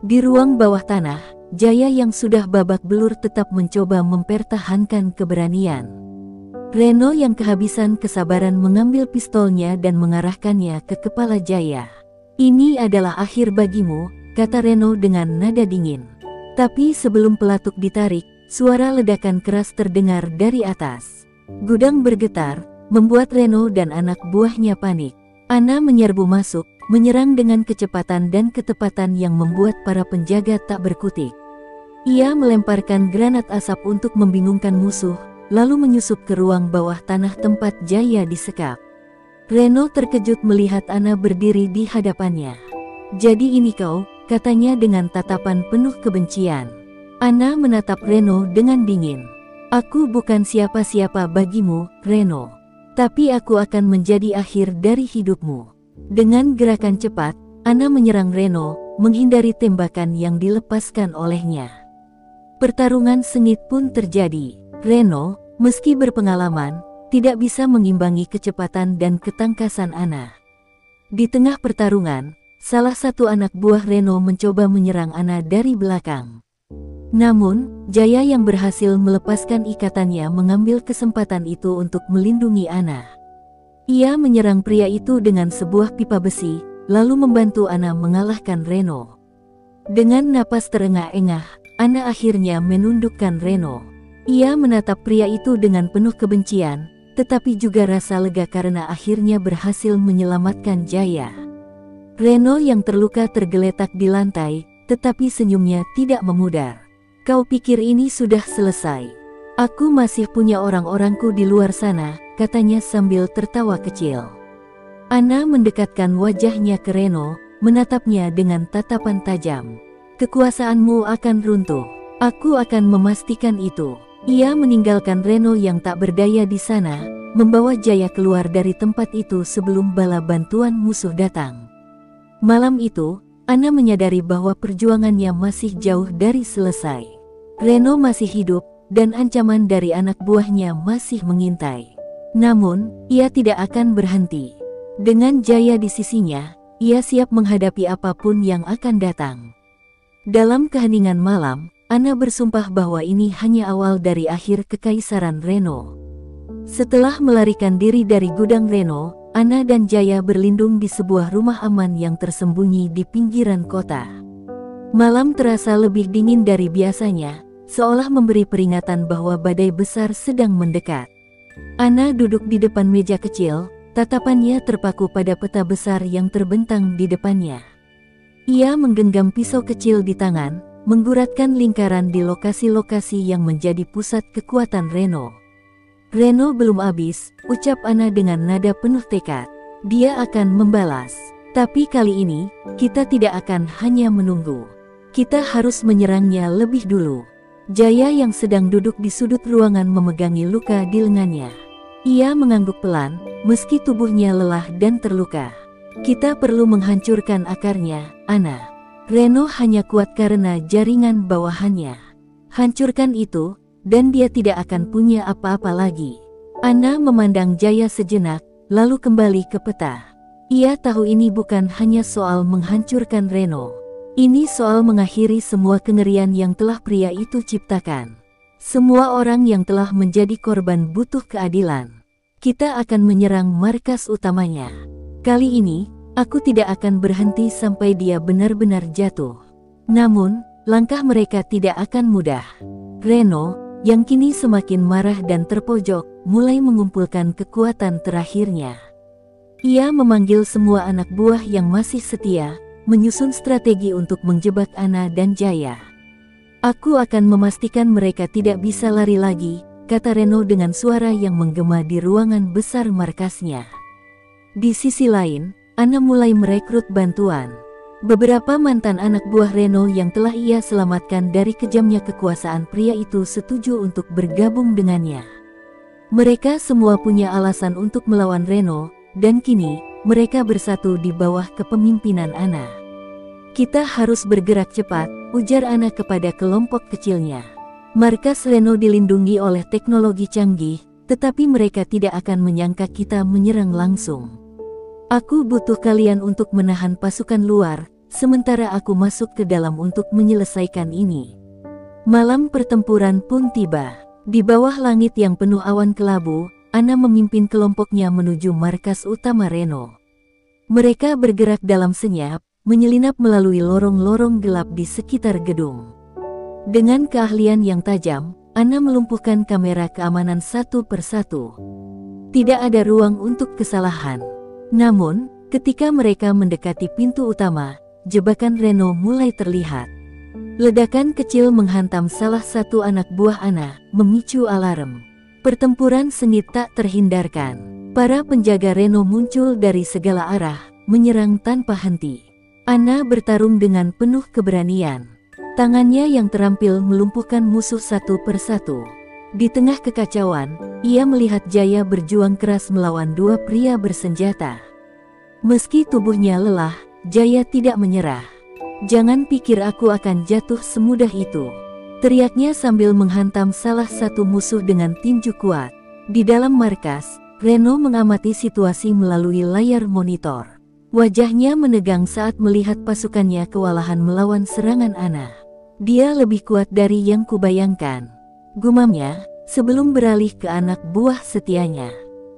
Di ruang bawah tanah, Jaya yang sudah babak belur tetap mencoba mempertahankan keberanian. Reno yang kehabisan kesabaran mengambil pistolnya dan mengarahkannya ke kepala Jaya. "Ini adalah akhir bagimu," kata Reno dengan nada dingin. Tapi sebelum pelatuk ditarik, suara ledakan keras terdengar dari atas. Gudang bergetar, membuat Reno dan anak buahnya panik. Ana menyerbu masuk, menyerang dengan kecepatan dan ketepatan yang membuat para penjaga tak berkutik. Ia melemparkan granat asap untuk membingungkan musuh, lalu menyusup ke ruang bawah tanah tempat Jaya disekap. Reno terkejut melihat Anna berdiri di hadapannya. "Jadi ini kau," katanya dengan tatapan penuh kebencian. Anna menatap Reno dengan dingin. "Aku bukan siapa-siapa bagimu, Reno. Tapi aku akan menjadi akhir dari hidupmu." Dengan gerakan cepat, Anna menyerang Reno, menghindari tembakan yang dilepaskan olehnya. Pertarungan sengit pun terjadi. Reno, meski berpengalaman, tidak bisa mengimbangi kecepatan dan ketangkasan Anna. Di tengah pertarungan, salah satu anak buah Reno mencoba menyerang Anna dari belakang. Namun, Jaya yang berhasil melepaskan ikatannya mengambil kesempatan itu untuk melindungi Anna. Ia menyerang pria itu dengan sebuah pipa besi, lalu membantu Anna mengalahkan Reno. Dengan napas terengah-engah, Anna akhirnya menundukkan Reno. Ia menatap pria itu dengan penuh kebencian, tetapi juga rasa lega karena akhirnya berhasil menyelamatkan Jaya. Reno yang terluka tergeletak di lantai, tetapi senyumnya tidak memudar. "Kau pikir ini sudah selesai? Aku masih punya orang-orangku di luar sana," katanya sambil tertawa kecil. Anna mendekatkan wajahnya ke Reno, menatapnya dengan tatapan tajam. "Kekuasaanmu akan runtuh. Aku akan memastikan itu." Ia meninggalkan Reno yang tak berdaya di sana, membawa Jaya keluar dari tempat itu sebelum bala bantuan musuh datang. Malam itu, Anna menyadari bahwa perjuangannya masih jauh dari selesai. Reno masih hidup, dan ancaman dari anak buahnya masih mengintai. Namun, ia tidak akan berhenti. Dengan Jaya di sisinya, ia siap menghadapi apapun yang akan datang. Dalam keheningan malam, Anna bersumpah bahwa ini hanya awal dari akhir kekaisaran Reno. Setelah melarikan diri dari gudang Reno, Anna dan Jaya berlindung di sebuah rumah aman yang tersembunyi di pinggiran kota. Malam terasa lebih dingin dari biasanya, seolah memberi peringatan bahwa badai besar sedang mendekat. Anna duduk di depan meja kecil, tatapannya terpaku pada peta besar yang terbentang di depannya. Ia menggenggam pisau kecil di tangan, mengguratkan lingkaran di lokasi-lokasi yang menjadi pusat kekuatan Reno. "Reno belum habis," ucap Anna dengan nada penuh tekad. "Dia akan membalas. Tapi kali ini, kita tidak akan hanya menunggu. Kita harus menyerangnya lebih dulu." Jaya yang sedang duduk di sudut ruangan memegangi luka di lengannya. Ia mengangguk pelan, meski tubuhnya lelah dan terluka. "Kita perlu menghancurkan akarnya, Anna. Reno hanya kuat karena jaringan bawahannya. Hancurkan itu, dan dia tidak akan punya apa-apa lagi." Anna memandang Jaya sejenak, lalu kembali ke peta. Ia tahu ini bukan hanya soal menghancurkan Reno. Ini soal mengakhiri semua kengerian yang telah pria itu ciptakan. Semua orang yang telah menjadi korban butuh keadilan. Kita akan menyerang markas utamanya. Kali ini, aku tidak akan berhenti sampai dia benar-benar jatuh. Namun, langkah mereka tidak akan mudah. Reno, yang kini semakin marah dan terpojok, mulai mengumpulkan kekuatan terakhirnya. Ia memanggil semua anak buah yang masih setia, menyusun strategi untuk menjebak Anna dan Jaya. "Aku akan memastikan mereka tidak bisa lari lagi," kata Reno dengan suara yang menggema di ruangan besar markasnya. Di sisi lain, Anna mulai merekrut bantuan. Beberapa mantan anak buah Reno yang telah ia selamatkan dari kejamnya kekuasaan pria itu setuju untuk bergabung dengannya. Mereka semua punya alasan untuk melawan Reno, dan kini, mereka bersatu di bawah kepemimpinan Anna. "Kita harus bergerak cepat," ujar Anna kepada kelompok kecilnya. "Markas Reno dilindungi oleh teknologi canggih, tetapi mereka tidak akan menyangka kita menyerang langsung. Aku butuh kalian untuk menahan pasukan luar, sementara aku masuk ke dalam untuk menyelesaikan ini." Malam pertempuran pun tiba. Di bawah langit yang penuh awan kelabu, Anna memimpin kelompoknya menuju markas utama Reno. Mereka bergerak dalam senyap, menyelinap melalui lorong-lorong gelap di sekitar gedung. Dengan keahlian yang tajam, Anna melumpuhkan kamera keamanan satu persatu. Tidak ada ruang untuk kesalahan. Namun, ketika mereka mendekati pintu utama, jebakan Reno mulai terlihat. Ledakan kecil menghantam salah satu anak buah Anna, memicu alarm. Pertempuran sengit tak terhindarkan. Para penjaga Reno muncul dari segala arah, menyerang tanpa henti. Anna bertarung dengan penuh keberanian. Tangannya yang terampil melumpuhkan musuh satu persatu. Di tengah kekacauan, ia melihat Jaya berjuang keras melawan dua pria bersenjata. Meski tubuhnya lelah, Jaya tidak menyerah. "Jangan pikir aku akan jatuh semudah itu," teriaknya sambil menghantam salah satu musuh dengan tinju kuat. Di dalam markas, Reno mengamati situasi melalui layar monitor. Wajahnya menegang saat melihat pasukannya kewalahan melawan serangan Anna. "Dia lebih kuat dari yang kubayangkan," gumamnya, sebelum beralih ke anak buah setianya.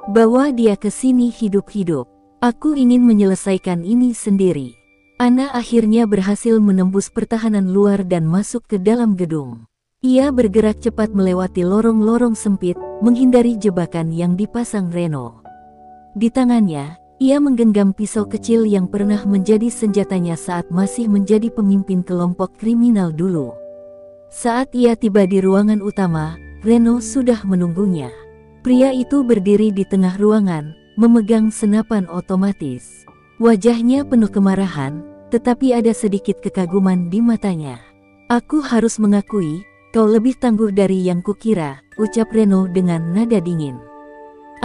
"Bawa dia ke sini hidup-hidup. Aku ingin menyelesaikan ini sendiri." Anna akhirnya berhasil menembus pertahanan luar dan masuk ke dalam gedung. Ia bergerak cepat melewati lorong-lorong sempit, menghindari jebakan yang dipasang Reno. Di tangannya, ia menggenggam pisau kecil yang pernah menjadi senjatanya saat masih menjadi pemimpin kelompok kriminal dulu. Saat ia tiba di ruangan utama, Reno sudah menunggunya. Pria itu berdiri di tengah ruangan, memegang senapan otomatis. Wajahnya penuh kemarahan, tetapi ada sedikit kekaguman di matanya. "Aku harus mengakui, kau lebih tangguh dari yang kukira," ucap Reno dengan nada dingin.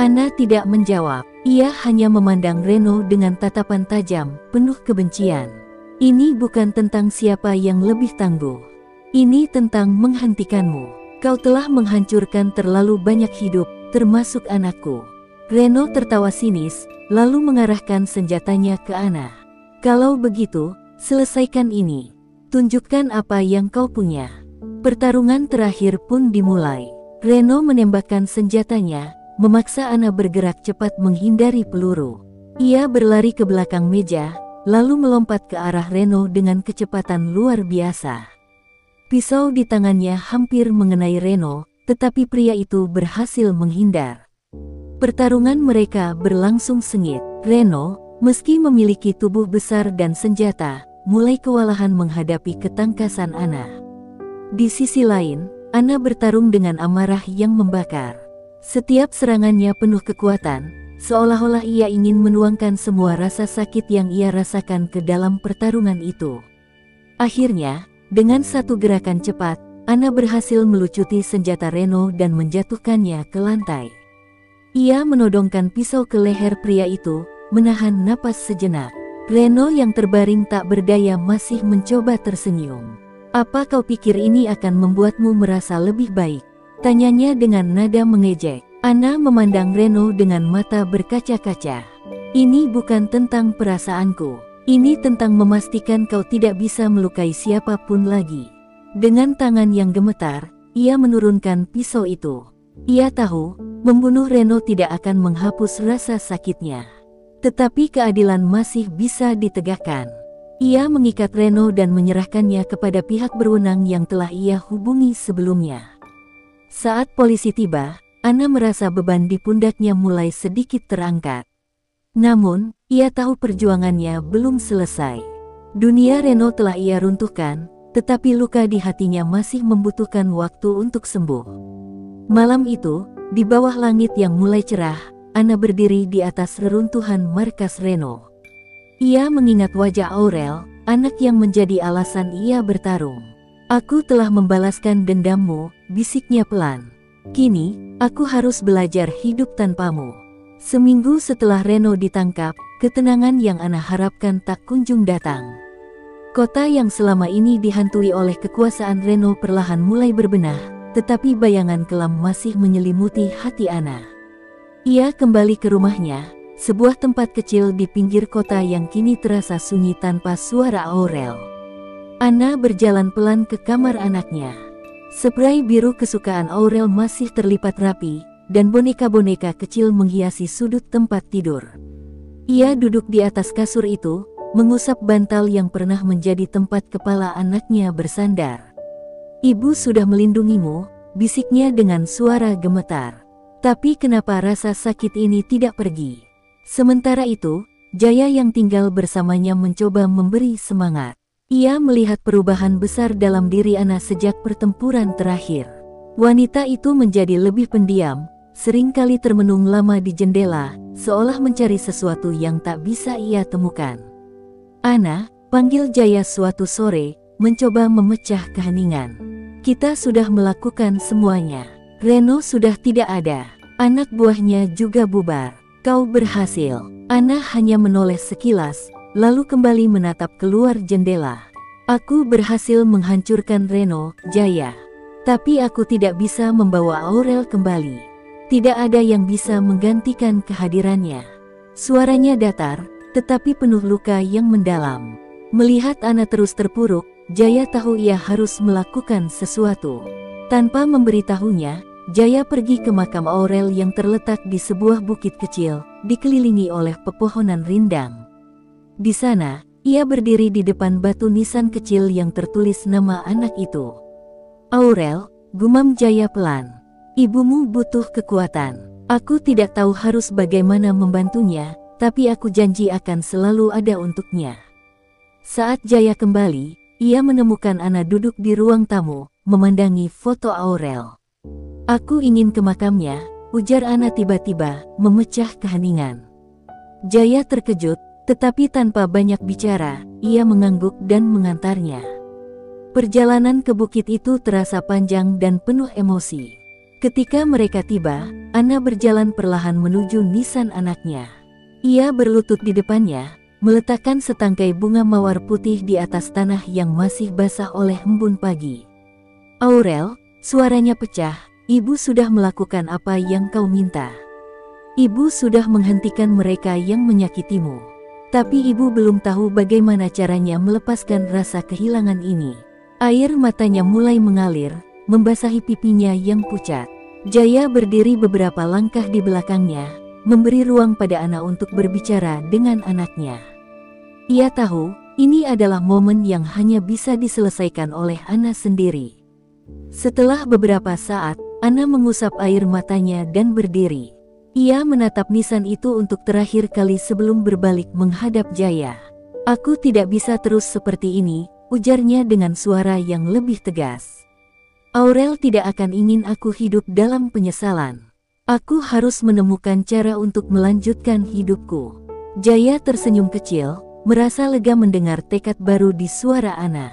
Anna tidak menjawab, ia hanya memandang Reno dengan tatapan tajam, penuh kebencian. "Ini bukan tentang siapa yang lebih tangguh. Ini tentang menghentikanmu. Kau telah menghancurkan terlalu banyak hidup, termasuk anakku." Reno tertawa sinis, lalu mengarahkan senjatanya ke Anna. "Kalau begitu, selesaikan ini. Tunjukkan apa yang kau punya." Pertarungan terakhir pun dimulai. Reno menembakkan senjatanya, memaksa Anna bergerak cepat menghindari peluru. Ia berlari ke belakang meja, lalu melompat ke arah Reno dengan kecepatan luar biasa. Pisau di tangannya hampir mengenai Reno, tetapi pria itu berhasil menghindar. Pertarungan mereka berlangsung sengit. Reno, meski memiliki tubuh besar dan senjata, mulai kewalahan menghadapi ketangkasan Anna. Di sisi lain, Anna bertarung dengan amarah yang membakar. Setiap serangannya penuh kekuatan, seolah-olah ia ingin menuangkan semua rasa sakit yang ia rasakan ke dalam pertarungan itu. Akhirnya, dengan satu gerakan cepat, Anna berhasil melucuti senjata Reno dan menjatuhkannya ke lantai. Ia menodongkan pisau ke leher pria itu, menahan napas sejenak. Reno yang terbaring tak berdaya masih mencoba tersenyum. "Apa kau pikir ini akan membuatmu merasa lebih baik?" tanyanya dengan nada mengejek. Anna memandang Reno dengan mata berkaca-kaca. "Ini bukan tentang perasaanku. Ini tentang memastikan kau tidak bisa melukai siapapun lagi." Dengan tangan yang gemetar, ia menurunkan pisau itu. Ia tahu, membunuh Reno tidak akan menghapus rasa sakitnya. Tetapi keadilan masih bisa ditegakkan. Ia mengikat Reno dan menyerahkannya kepada pihak berwenang yang telah ia hubungi sebelumnya. Saat polisi tiba, Anna merasa beban di pundaknya mulai sedikit terangkat. Namun, ia tahu perjuangannya belum selesai. Dunia Reno telah ia runtuhkan, tetapi luka di hatinya masih membutuhkan waktu untuk sembuh. Malam itu, di bawah langit yang mulai cerah, Anna berdiri di atas reruntuhan markas Reno. Ia mengingat wajah Aurel, anak yang menjadi alasan ia bertarung. "Aku telah membalaskan dendammu," bisiknya pelan. "Kini, aku harus belajar hidup tanpamu." Seminggu setelah Reno ditangkap, ketenangan yang Anna harapkan tak kunjung datang. Kota yang selama ini dihantui oleh kekuasaan Reno perlahan mulai berbenah, tetapi bayangan kelam masih menyelimuti hati Anna. Ia kembali ke rumahnya, sebuah tempat kecil di pinggir kota yang kini terasa sunyi tanpa suara Aurel. Anna berjalan pelan ke kamar anaknya. Spray biru kesukaan Aurel masih terlipat rapi, dan boneka-boneka kecil menghiasi sudut tempat tidur. Ia duduk di atas kasur itu, mengusap bantal yang pernah menjadi tempat kepala anaknya bersandar. "Ibu sudah melindungimu," bisiknya dengan suara gemetar. "Tapi kenapa rasa sakit ini tidak pergi?" Sementara itu, Jaya yang tinggal bersamanya mencoba memberi semangat. Ia melihat perubahan besar dalam diri Anna sejak pertempuran terakhir. Wanita itu menjadi lebih pendiam, seringkali termenung lama di jendela, seolah mencari sesuatu yang tak bisa ia temukan. "Ana," panggil Jaya suatu sore, mencoba memecah keheningan. "Kita sudah melakukan semuanya. Reno sudah tidak ada. Anak buahnya juga bubar. Kau berhasil." Ana hanya menoleh sekilas, lalu kembali menatap keluar jendela. "Aku berhasil menghancurkan Reno, Jaya. Tapi aku tidak bisa membawa Aurel kembali. Tidak ada yang bisa menggantikan kehadirannya." Suaranya datar, tetapi penuh luka yang mendalam. Melihat Ana terus terpuruk, Jaya tahu ia harus melakukan sesuatu. Tanpa memberitahunya, Jaya pergi ke makam Aurel yang terletak di sebuah bukit kecil, dikelilingi oleh pepohonan rindang. Di sana, ia berdiri di depan batu nisan kecil yang tertulis nama anak itu. "Aurel," gumam Jaya pelan. "Ibumu butuh kekuatan. Aku tidak tahu harus bagaimana membantunya, tapi aku janji akan selalu ada untuknya." Saat Jaya kembali, ia menemukan Ana duduk di ruang tamu, memandangi foto Aurel. "Aku ingin ke makamnya," ujar Ana tiba-tiba, memecah keheningan. Jaya terkejut, tetapi tanpa banyak bicara, ia mengangguk dan mengantarnya. Perjalanan ke bukit itu terasa panjang dan penuh emosi. Ketika mereka tiba, Ana berjalan perlahan menuju nisan anaknya. Ia berlutut di depannya, meletakkan setangkai bunga mawar putih di atas tanah yang masih basah oleh embun pagi. "Aurel," suaranya pecah, "ibu sudah melakukan apa yang kau minta. Ibu sudah menghentikan mereka yang menyakitimu. Tapi ibu belum tahu bagaimana caranya melepaskan rasa kehilangan ini." Air matanya mulai mengalir, membasahi pipinya yang pucat. Jaya berdiri beberapa langkah di belakangnya, memberi ruang pada Ana untuk berbicara dengan anaknya. Ia tahu, ini adalah momen yang hanya bisa diselesaikan oleh Ana sendiri. Setelah beberapa saat, Ana mengusap air matanya dan berdiri. Ia menatap nisan itu untuk terakhir kali sebelum berbalik menghadap Jaya. "Aku tidak bisa terus seperti ini," ujarnya dengan suara yang lebih tegas. "Aurel tidak akan ingin aku hidup dalam penyesalan. Aku harus menemukan cara untuk melanjutkan hidupku." Jaya tersenyum kecil, merasa lega mendengar tekad baru di suara Ana.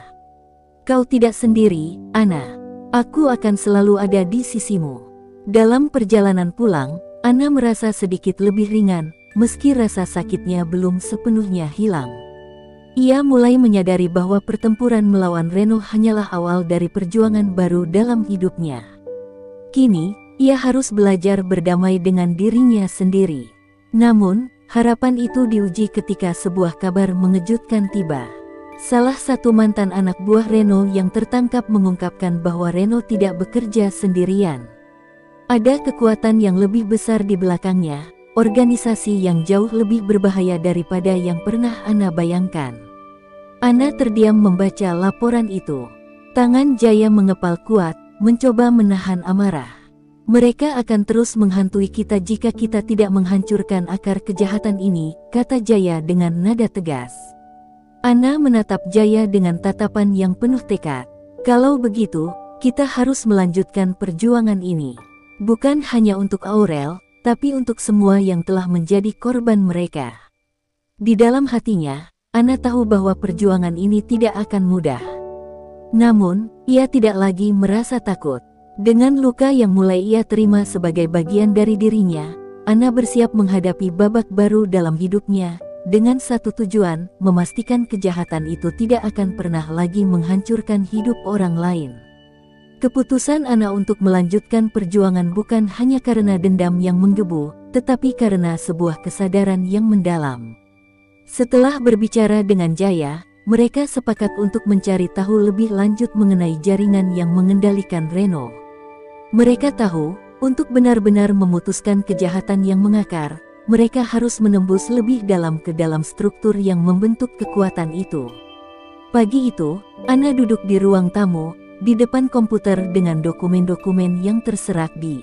"Kau tidak sendiri, Ana. Aku akan selalu ada di sisimu." Dalam perjalanan pulang, Ana merasa sedikit lebih ringan, meski rasa sakitnya belum sepenuhnya hilang. Ia mulai menyadari bahwa pertempuran melawan Reno hanyalah awal dari perjuangan baru dalam hidupnya. Kini, ia harus belajar berdamai dengan dirinya sendiri. Namun, harapan itu diuji ketika sebuah kabar mengejutkan tiba. Salah satu mantan anak buah Reno yang tertangkap mengungkapkan bahwa Reno tidak bekerja sendirian. Ada kekuatan yang lebih besar di belakangnya, organisasi yang jauh lebih berbahaya daripada yang pernah Ana bayangkan. Ana terdiam membaca laporan itu. Tangan Jaya mengepal kuat, mencoba menahan amarah. "Mereka akan terus menghantui kita jika kita tidak menghancurkan akar kejahatan ini," kata Jaya dengan nada tegas. Ana menatap Jaya dengan tatapan yang penuh tekad. "Kalau begitu, kita harus melanjutkan perjuangan ini. Bukan hanya untuk Aurel, tapi untuk semua yang telah menjadi korban mereka." Di dalam hatinya, Ana tahu bahwa perjuangan ini tidak akan mudah. Namun, ia tidak lagi merasa takut. Dengan luka yang mulai ia terima sebagai bagian dari dirinya, Ana bersiap menghadapi babak baru dalam hidupnya, dengan satu tujuan, memastikan kejahatan itu tidak akan pernah lagi menghancurkan hidup orang lain. Keputusan Ana untuk melanjutkan perjuangan bukan hanya karena dendam yang menggebu, tetapi karena sebuah kesadaran yang mendalam. Setelah berbicara dengan Jaya, mereka sepakat untuk mencari tahu lebih lanjut mengenai jaringan yang mengendalikan Reno. Mereka tahu, untuk benar-benar memutuskan kejahatan yang mengakar, mereka harus menembus lebih dalam ke dalam struktur yang membentuk kekuatan itu. Pagi itu, Ana duduk di ruang tamu, di depan komputer dengan dokumen-dokumen yang terserak di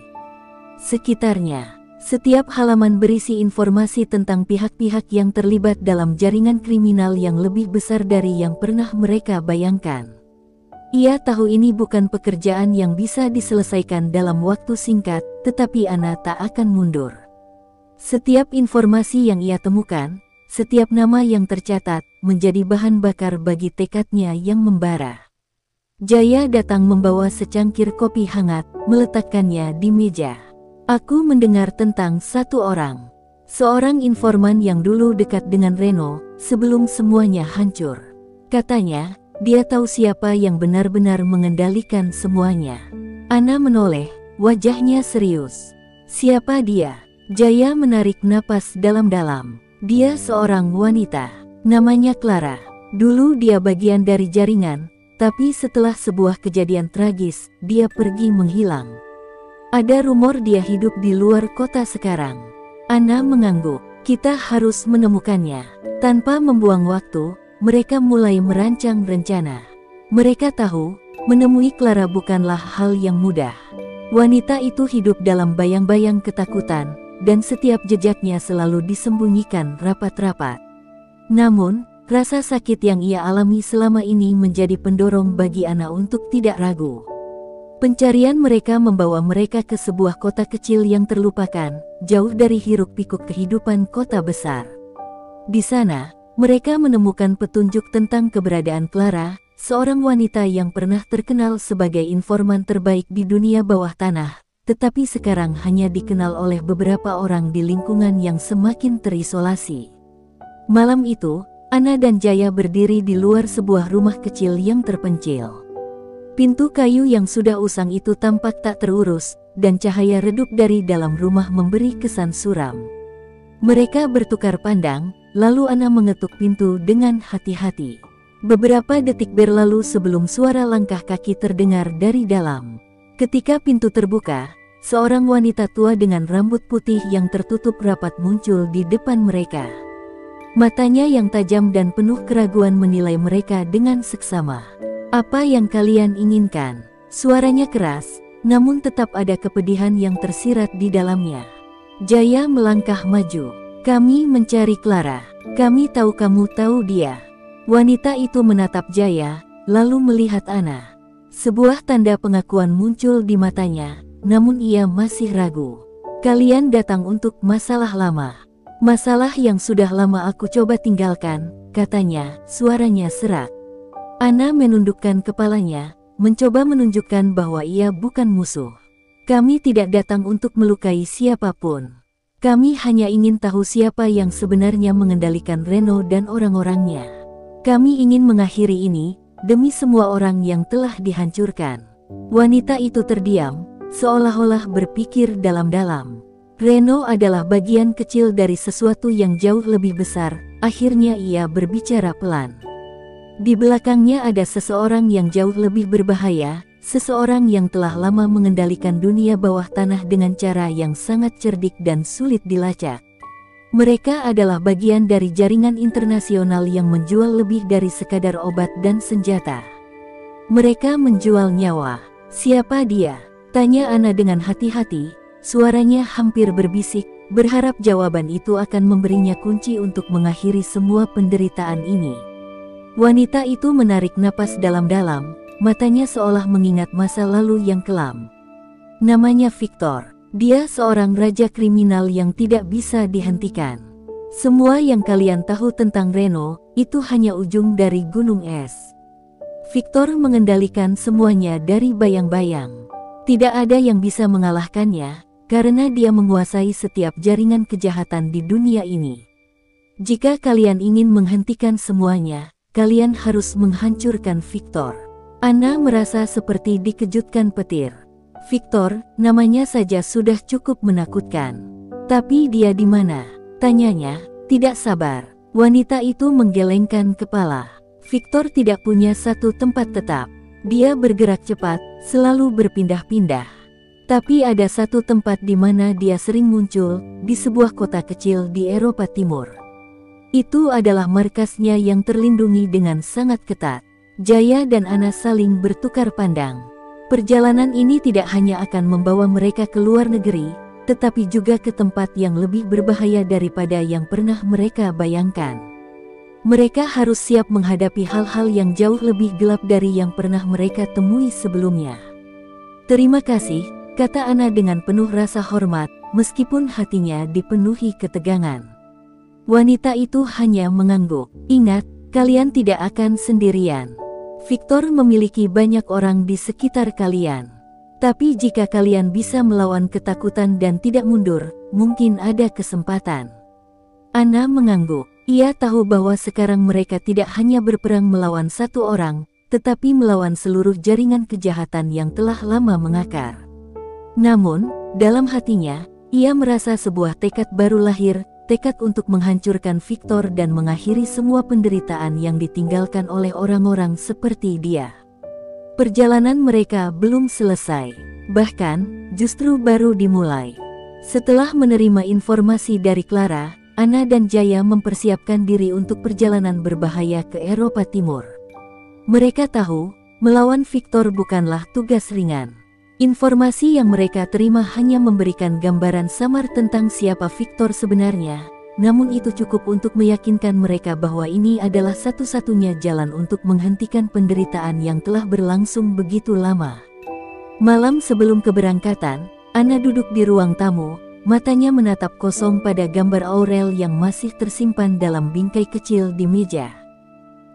sekitarnya. Setiap halaman berisi informasi tentang pihak-pihak yang terlibat dalam jaringan kriminal yang lebih besar dari yang pernah mereka bayangkan. Ia tahu ini bukan pekerjaan yang bisa diselesaikan dalam waktu singkat, tetapi Ana tak akan mundur. Setiap informasi yang ia temukan, setiap nama yang tercatat, menjadi bahan bakar bagi tekadnya yang membara. Jaya datang membawa secangkir kopi hangat, meletakkannya di meja. Aku mendengar tentang satu orang. Seorang informan yang dulu dekat dengan Reno, sebelum semuanya hancur. Katanya, dia tahu siapa yang benar-benar mengendalikan semuanya. Ana menoleh, wajahnya serius. Siapa dia? Jaya menarik napas dalam-dalam. Dia seorang wanita. Namanya Clara. Dulu dia bagian dari jaringan, tapi setelah sebuah kejadian tragis, dia pergi menghilang. Ada rumor dia hidup di luar kota sekarang. Ana mengangguk. Kita harus menemukannya. Tanpa membuang waktu, mereka mulai merancang rencana. Mereka tahu, menemui Clara bukanlah hal yang mudah. Wanita itu hidup dalam bayang-bayang ketakutan, dan setiap jejaknya selalu disembunyikan rapat-rapat. Namun, rasa sakit yang ia alami selama ini menjadi pendorong bagi Ana untuk tidak ragu. Pencarian mereka membawa mereka ke sebuah kota kecil yang terlupakan, jauh dari hiruk-pikuk kehidupan kota besar. Di sana, mereka menemukan petunjuk tentang keberadaan Clara, seorang wanita yang pernah terkenal sebagai informan terbaik di dunia bawah tanah, tetapi sekarang hanya dikenal oleh beberapa orang di lingkungan yang semakin terisolasi. Malam itu, Ana dan Jaya berdiri di luar sebuah rumah kecil yang terpencil. Pintu kayu yang sudah usang itu tampak tak terurus, dan cahaya redup dari dalam rumah memberi kesan suram. Mereka bertukar pandang, lalu Ana mengetuk pintu dengan hati-hati. Beberapa detik berlalu sebelum suara langkah kaki terdengar dari dalam. Ketika pintu terbuka, seorang wanita tua dengan rambut putih yang tertutup rapat muncul di depan mereka. Matanya yang tajam dan penuh keraguan menilai mereka dengan seksama. Apa yang kalian inginkan? Suaranya keras, namun tetap ada kepedihan yang tersirat di dalamnya. Jaya melangkah maju. Kami mencari Clara. Kami tahu kamu tahu dia. Wanita itu menatap Jaya, lalu melihat Ana. Sebuah tanda pengakuan muncul di matanya, namun ia masih ragu. Kalian datang untuk masalah lama. Masalah yang sudah lama aku coba tinggalkan, katanya, suaranya serak. Ana menundukkan kepalanya, mencoba menunjukkan bahwa ia bukan musuh. Kami tidak datang untuk melukai siapapun. Kami hanya ingin tahu siapa yang sebenarnya mengendalikan Reno dan orang-orangnya. Kami ingin mengakhiri ini, demi semua orang yang telah dihancurkan. Wanita itu terdiam, seolah-olah berpikir dalam-dalam. Reno adalah bagian kecil dari sesuatu yang jauh lebih besar, akhirnya ia berbicara pelan. Di belakangnya ada seseorang yang jauh lebih berbahaya, seseorang yang telah lama mengendalikan dunia bawah tanah dengan cara yang sangat cerdik dan sulit dilacak. Mereka adalah bagian dari jaringan internasional yang menjual lebih dari sekadar obat dan senjata. Mereka menjual nyawa. Siapa dia? Tanya Ana dengan hati-hati. Suaranya hampir berbisik, berharap jawaban itu akan memberinya kunci untuk mengakhiri semua penderitaan ini. Wanita itu menarik napas dalam-dalam, matanya seolah mengingat masa lalu yang kelam. Namanya Victor. Dia seorang raja kriminal yang tidak bisa dihentikan. Semua yang kalian tahu tentang Reno, itu hanya ujung dari gunung es. Victor mengendalikan semuanya dari bayang-bayang. Tidak ada yang bisa mengalahkannya, karena dia menguasai setiap jaringan kejahatan di dunia ini. Jika kalian ingin menghentikan semuanya, kalian harus menghancurkan Victor. Ana merasa seperti dikejutkan petir. Victor, namanya saja sudah cukup menakutkan. Tapi dia di mana? Tanyanya, tidak sabar. Wanita itu menggelengkan kepala. Victor tidak punya satu tempat tetap. Dia bergerak cepat, selalu berpindah-pindah. Tapi ada satu tempat di mana dia sering muncul, di sebuah kota kecil di Eropa Timur. Itu adalah markasnya yang terlindungi dengan sangat ketat. Jaya dan Ana saling bertukar pandang. Perjalanan ini tidak hanya akan membawa mereka ke luar negeri, tetapi juga ke tempat yang lebih berbahaya daripada yang pernah mereka bayangkan. Mereka harus siap menghadapi hal-hal yang jauh lebih gelap dari yang pernah mereka temui sebelumnya. Terima kasih. kata Ana dengan penuh rasa hormat, meskipun hatinya dipenuhi ketegangan. Wanita itu hanya mengangguk. Ingat, kalian tidak akan sendirian. Victor memiliki banyak orang di sekitar kalian. Tapi jika kalian bisa melawan ketakutan dan tidak mundur, mungkin ada kesempatan. Ana mengangguk. Ia tahu bahwa sekarang mereka tidak hanya berperang melawan satu orang, tetapi melawan seluruh jaringan kejahatan yang telah lama mengakar. Namun, dalam hatinya, ia merasa sebuah tekad baru lahir, tekad untuk menghancurkan Victor dan mengakhiri semua penderitaan yang ditinggalkan oleh orang-orang seperti dia. Perjalanan mereka belum selesai, bahkan justru baru dimulai. Setelah menerima informasi dari Clara, Ana dan Jaya mempersiapkan diri untuk perjalanan berbahaya ke Eropa Timur. Mereka tahu, melawan Victor bukanlah tugas ringan. Informasi yang mereka terima hanya memberikan gambaran samar tentang siapa Victor sebenarnya, namun itu cukup untuk meyakinkan mereka bahwa ini adalah satu-satunya jalan untuk menghentikan penderitaan yang telah berlangsung begitu lama. Malam sebelum keberangkatan, Ana duduk di ruang tamu, matanya menatap kosong pada gambar Aurel yang masih tersimpan dalam bingkai kecil di meja.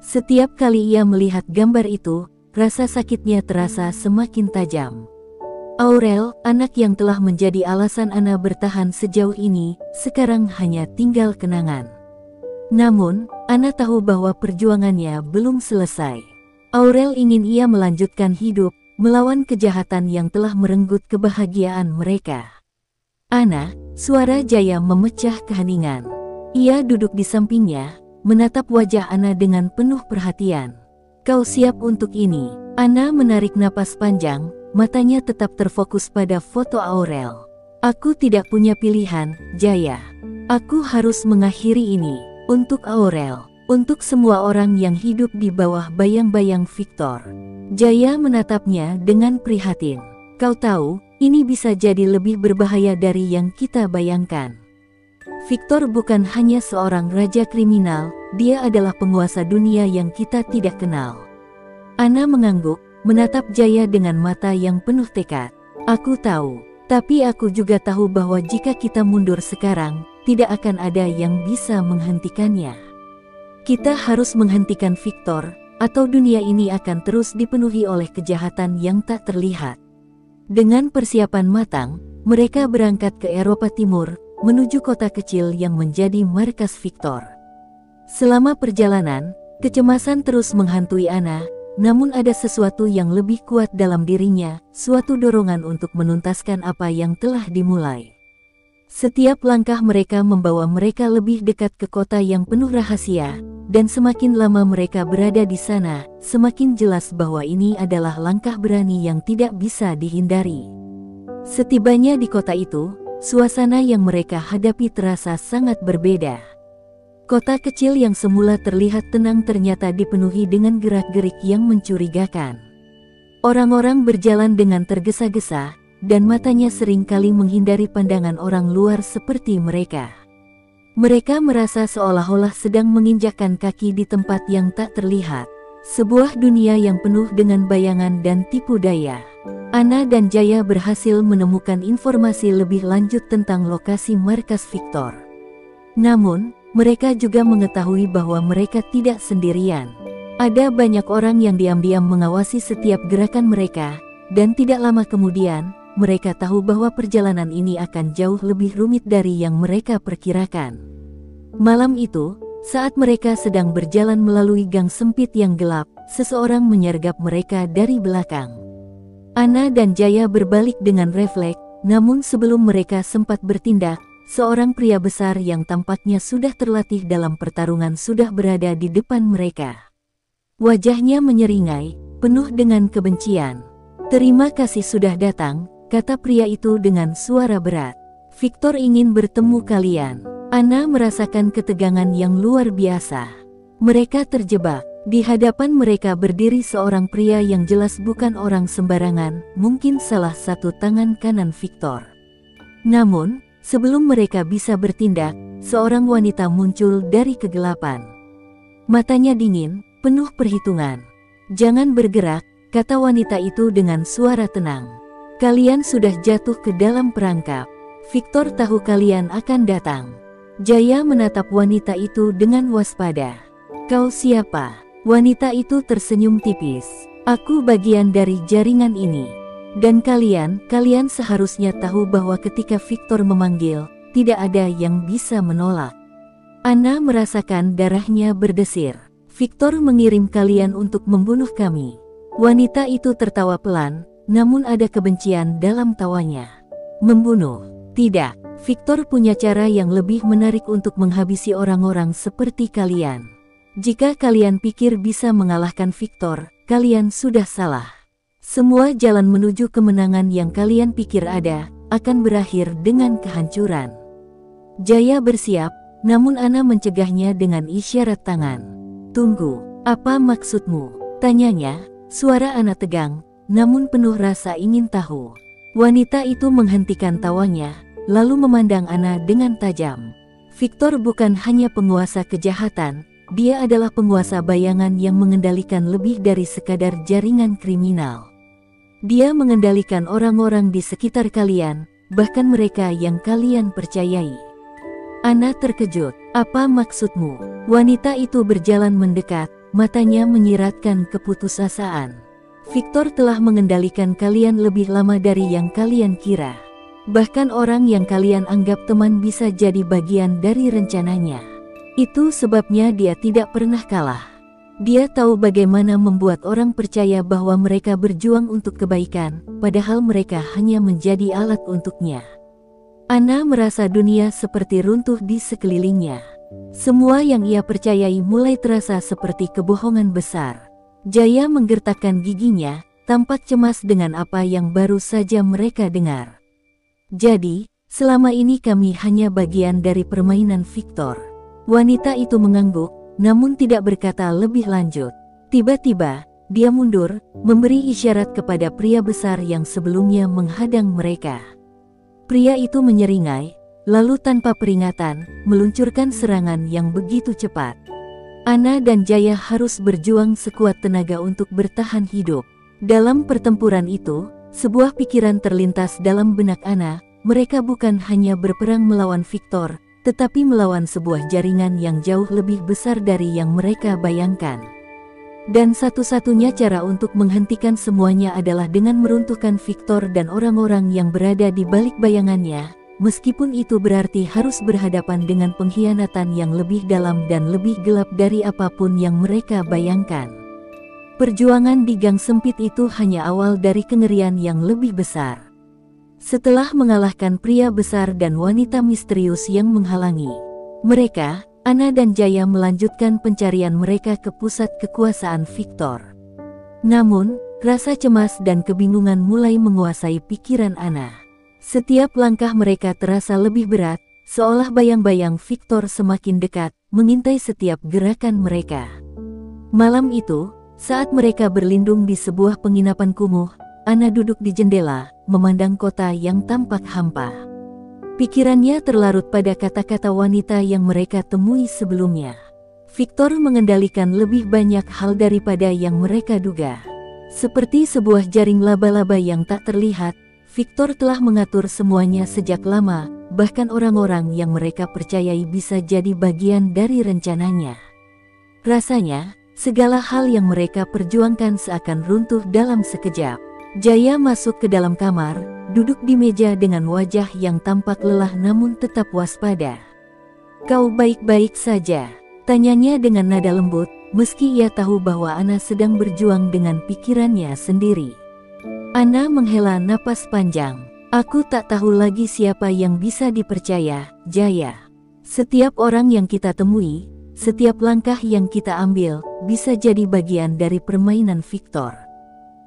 Setiap kali ia melihat gambar itu, rasa sakitnya terasa semakin tajam. Aurel, anak yang telah menjadi alasan Ana bertahan sejauh ini, sekarang hanya tinggal kenangan. Namun, Ana tahu bahwa perjuangannya belum selesai. Aurel ingin ia melanjutkan hidup, melawan kejahatan yang telah merenggut kebahagiaan mereka. Ana, suara Jaya memecah keheningan. Ia duduk di sampingnya, menatap wajah Ana dengan penuh perhatian. Kau siap untuk ini? Ana menarik napas panjang, matanya tetap terfokus pada foto Aurel. Aku tidak punya pilihan, Jaya. Aku harus mengakhiri ini. Untuk Aurel. Untuk semua orang yang hidup di bawah bayang-bayang Victor. Jaya menatapnya dengan prihatin. Kau tahu, ini bisa jadi lebih berbahaya dari yang kita bayangkan. Victor bukan hanya seorang raja kriminal, dia adalah penguasa dunia yang kita tidak kenal. Ana mengangguk, menatap Jaya dengan mata yang penuh tekad. Aku tahu, tapi aku juga tahu bahwa jika kita mundur sekarang, tidak akan ada yang bisa menghentikannya. Kita harus menghentikan Victor, atau dunia ini akan terus dipenuhi oleh kejahatan yang tak terlihat. Dengan persiapan matang, mereka berangkat ke Eropa Timur, menuju kota kecil yang menjadi markas Victor. Selama perjalanan, kecemasan terus menghantui Ana. Namun ada sesuatu yang lebih kuat dalam dirinya, suatu dorongan untuk menuntaskan apa yang telah dimulai. Setiap langkah mereka membawa mereka lebih dekat ke kota yang penuh rahasia, dan semakin lama mereka berada di sana, semakin jelas bahwa ini adalah langkah berani yang tidak bisa dihindari. Setibanya di kota itu, suasana yang mereka hadapi terasa sangat berbeda. Kota kecil yang semula terlihat tenang ternyata dipenuhi dengan gerak-gerik yang mencurigakan. Orang-orang berjalan dengan tergesa-gesa, dan matanya seringkali menghindari pandangan orang luar seperti mereka. Mereka merasa seolah-olah sedang menginjakkan kaki di tempat yang tak terlihat. Sebuah dunia yang penuh dengan bayangan dan tipu daya. Ana dan Jaya berhasil menemukan informasi lebih lanjut tentang lokasi markas Victor. Namun, mereka juga mengetahui bahwa mereka tidak sendirian. Ada banyak orang yang diam-diam mengawasi setiap gerakan mereka, dan tidak lama kemudian, mereka tahu bahwa perjalanan ini akan jauh lebih rumit dari yang mereka perkirakan. Malam itu, saat mereka sedang berjalan melalui gang sempit yang gelap, seseorang menyergap mereka dari belakang. Ana dan Jaya berbalik dengan refleks, namun sebelum mereka sempat bertindak, seorang pria besar yang tampaknya sudah terlatih dalam pertarungan sudah berada di depan mereka. Wajahnya menyeringai, penuh dengan kebencian. Terima kasih sudah datang, kata pria itu dengan suara berat. Victor ingin bertemu kalian. Ana merasakan ketegangan yang luar biasa. Mereka terjebak. Di hadapan mereka berdiri seorang pria yang jelas bukan orang sembarangan, mungkin salah satu tangan kanan Victor. Namun, sebelum mereka bisa bertindak, seorang wanita muncul dari kegelapan. Matanya dingin, penuh perhitungan. Jangan bergerak, kata wanita itu dengan suara tenang. Kalian sudah jatuh ke dalam perangkap. Victor tahu kalian akan datang. Jaya menatap wanita itu dengan waspada. Kau siapa? Wanita itu tersenyum tipis. Aku bagian dari jaringan ini. Dan kalian seharusnya tahu bahwa ketika Victor memanggil, tidak ada yang bisa menolak. Ana merasakan darahnya berdesir. Victor mengirim kalian untuk membunuh kami. Wanita itu tertawa pelan, namun ada kebencian dalam tawanya. Membunuh? Tidak. Victor punya cara yang lebih menarik untuk menghabisi orang-orang seperti kalian. Jika kalian pikir bisa mengalahkan Victor, kalian sudah salah. Semua jalan menuju kemenangan yang kalian pikir ada, akan berakhir dengan kehancuran. Jaya bersiap, namun Ana mencegahnya dengan isyarat tangan. Tunggu, apa maksudmu? Tanyanya, suara Ana tegang, namun penuh rasa ingin tahu. Wanita itu menghentikan tawanya, lalu memandang Ana dengan tajam. Victor bukan hanya penguasa kejahatan, dia adalah penguasa bayangan yang mengendalikan lebih dari sekadar jaringan kriminal. Dia mengendalikan orang-orang di sekitar kalian, bahkan mereka yang kalian percayai. Ana terkejut. Apa maksudmu? Wanita itu berjalan mendekat, matanya menyiratkan keputusasaan. Victor telah mengendalikan kalian lebih lama dari yang kalian kira. Bahkan orang yang kalian anggap teman bisa jadi bagian dari rencananya. Itu sebabnya dia tidak pernah kalah. Dia tahu bagaimana membuat orang percaya bahwa mereka berjuang untuk kebaikan, padahal mereka hanya menjadi alat untuknya. Ana merasa dunia seperti runtuh di sekelilingnya. Semua yang ia percayai mulai terasa seperti kebohongan besar. Jaya menggertakkan giginya, tampak cemas dengan apa yang baru saja mereka dengar. Jadi, selama ini kami hanya bagian dari permainan Victor. Wanita itu mengangguk, namun tidak berkata lebih lanjut. Tiba-tiba, dia mundur, memberi isyarat kepada pria besar yang sebelumnya menghadang mereka. Pria itu menyeringai, lalu tanpa peringatan, meluncurkan serangan yang begitu cepat. Ana dan Jaya harus berjuang sekuat tenaga untuk bertahan hidup. Dalam pertempuran itu, sebuah pikiran terlintas dalam benak Ana, mereka bukan hanya berperang melawan Victor, tetapi melawan sebuah jaringan yang jauh lebih besar dari yang mereka bayangkan. Dan satu-satunya cara untuk menghentikan semuanya adalah dengan meruntuhkan Victor dan orang-orang yang berada di balik bayangannya, meskipun itu berarti harus berhadapan dengan pengkhianatan yang lebih dalam dan lebih gelap dari apapun yang mereka bayangkan. Perjuangan di gang sempit itu hanya awal dari kengerian yang lebih besar. Setelah mengalahkan pria besar dan wanita misterius yang menghalangi mereka, Ana dan Jaya melanjutkan pencarian mereka ke pusat kekuasaan Victor. Namun, rasa cemas dan kebingungan mulai menguasai pikiran Ana. Setiap langkah mereka terasa lebih berat, seolah bayang-bayang Victor semakin dekat, mengintai setiap gerakan mereka. Malam itu, saat mereka berlindung di sebuah penginapan kumuh, Ana duduk di jendela, memandang kota yang tampak hampa. Pikirannya terlarut pada kata-kata wanita yang mereka temui sebelumnya. Victor mengendalikan lebih banyak hal daripada yang mereka duga. Seperti sebuah jaring laba-laba yang tak terlihat, Victor telah mengatur semuanya sejak lama, bahkan orang-orang yang mereka percayai bisa jadi bagian dari rencananya. Rasanya, segala hal yang mereka perjuangkan seakan runtuh dalam sekejap. Jaya masuk ke dalam kamar, duduk di meja dengan wajah yang tampak lelah namun tetap waspada. "Kau baik-baik saja?" tanyanya dengan nada lembut, meski ia tahu bahwa Ana sedang berjuang dengan pikirannya sendiri. Ana menghela napas panjang. "Aku tak tahu lagi siapa yang bisa dipercaya, Jaya. Setiap orang yang kita temui, setiap langkah yang kita ambil, bisa jadi bagian dari permainan Victor.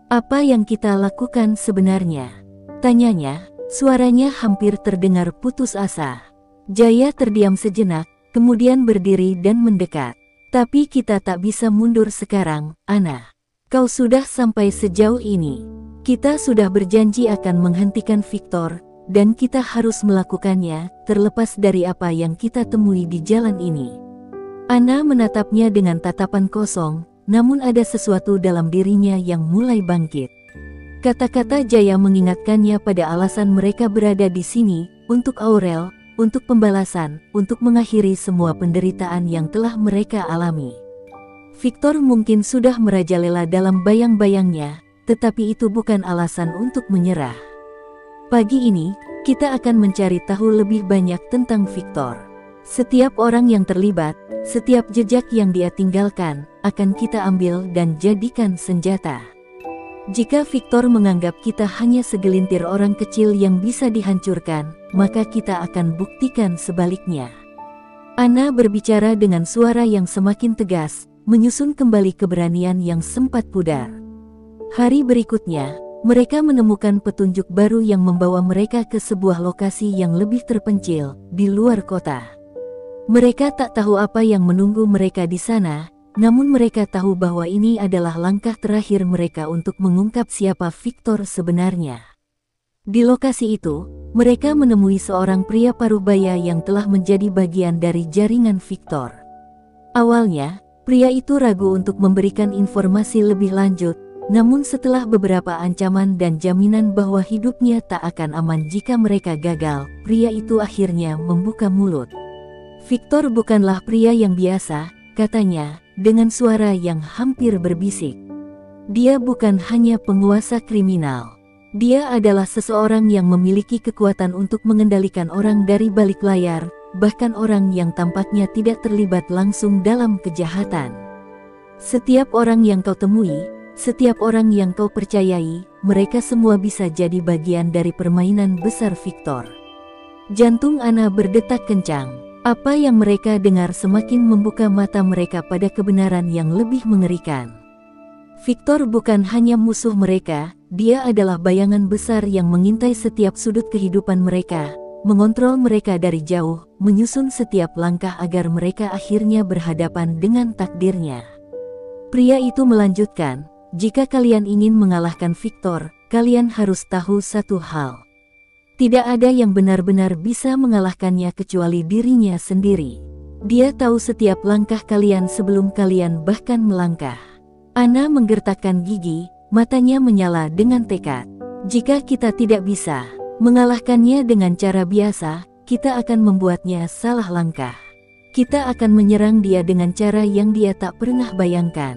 Apa yang kita lakukan sebenarnya?" tanyanya, suaranya hampir terdengar putus asa. Jaya terdiam sejenak, kemudian berdiri dan mendekat. "Tapi kita tak bisa mundur sekarang, Ana. Kau sudah sampai sejauh ini. Kita sudah berjanji akan menghentikan Victor, dan kita harus melakukannya, terlepas dari apa yang kita temui di jalan ini." Ana menatapnya dengan tatapan kosong, namun ada sesuatu dalam dirinya yang mulai bangkit. Kata-kata Jaya mengingatkannya pada alasan mereka berada di sini, untuk Aurel, untuk pembalasan, untuk mengakhiri semua penderitaan yang telah mereka alami. Victor mungkin sudah merajalela dalam bayang-bayangnya, tetapi itu bukan alasan untuk menyerah. Pagi ini, kita akan mencari tahu lebih banyak tentang Victor. Setiap orang yang terlibat, setiap jejak yang dia tinggalkan, akan kita ambil dan jadikan senjata. Jika Victor menganggap kita hanya segelintir orang kecil yang bisa dihancurkan, maka kita akan buktikan sebaliknya. Anna berbicara dengan suara yang semakin tegas, menyusun kembali keberanian yang sempat pudar. Hari berikutnya, mereka menemukan petunjuk baru yang membawa mereka ke sebuah lokasi yang lebih terpencil, di luar kota. Mereka tak tahu apa yang menunggu mereka di sana, namun mereka tahu bahwa ini adalah langkah terakhir mereka untuk mengungkap siapa Victor sebenarnya. Di lokasi itu, mereka menemui seorang pria parubaya yang telah menjadi bagian dari jaringan Victor. Awalnya, pria itu ragu untuk memberikan informasi lebih lanjut, namun setelah beberapa ancaman dan jaminan bahwa hidupnya tak akan aman jika mereka gagal, pria itu akhirnya membuka mulut. Victor bukanlah pria yang biasa, katanya, dengan suara yang hampir berbisik. Dia bukan hanya penguasa kriminal. Dia adalah seseorang yang memiliki kekuatan untuk mengendalikan orang dari balik layar, bahkan orang yang tampaknya tidak terlibat langsung dalam kejahatan. Setiap orang yang kau temui, setiap orang yang kau percayai, mereka semua bisa jadi bagian dari permainan besar Victor. Jantung Anna berdetak kencang. Apa yang mereka dengar semakin membuka mata mereka pada kebenaran yang lebih mengerikan. Victor bukan hanya musuh mereka, dia adalah bayangan besar yang mengintai setiap sudut kehidupan mereka, mengontrol mereka dari jauh, menyusun setiap langkah agar mereka akhirnya berhadapan dengan takdirnya. Pria itu melanjutkan, jika kalian ingin mengalahkan Victor, kalian harus tahu satu hal. Tidak ada yang benar-benar bisa mengalahkannya kecuali dirinya sendiri. Dia tahu setiap langkah kalian sebelum kalian bahkan melangkah. Anna menggertakkan gigi, matanya menyala dengan tekad. Jika kita tidak bisa mengalahkannya dengan cara biasa, kita akan membuatnya salah langkah. Kita akan menyerang dia dengan cara yang dia tak pernah bayangkan.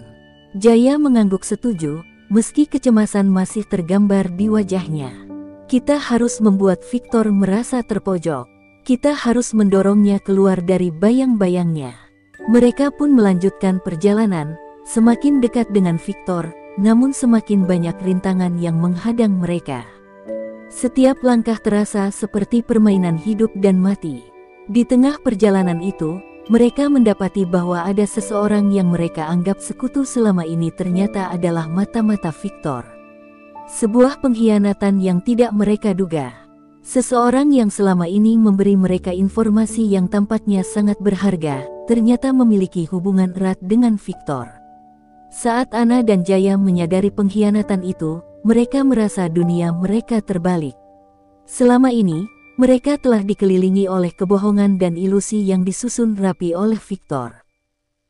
Jaya mengangguk setuju, meski kecemasan masih tergambar di wajahnya. Kita harus membuat Victor merasa terpojok. Kita harus mendorongnya keluar dari bayang-bayangnya. Mereka pun melanjutkan perjalanan, semakin dekat dengan Victor, namun semakin banyak rintangan yang menghadang mereka. Setiap langkah terasa seperti permainan hidup dan mati. Di tengah perjalanan itu, mereka mendapati bahwa ada seseorang yang mereka anggap sekutu selama ini ternyata adalah mata-mata Victor. Sebuah pengkhianatan yang tidak mereka duga. Seseorang yang selama ini memberi mereka informasi yang tampaknya sangat berharga, ternyata memiliki hubungan erat dengan Victor. Saat Anna dan Jaya menyadari pengkhianatan itu, mereka merasa dunia mereka terbalik. Selama ini, mereka telah dikelilingi oleh kebohongan dan ilusi yang disusun rapi oleh Victor.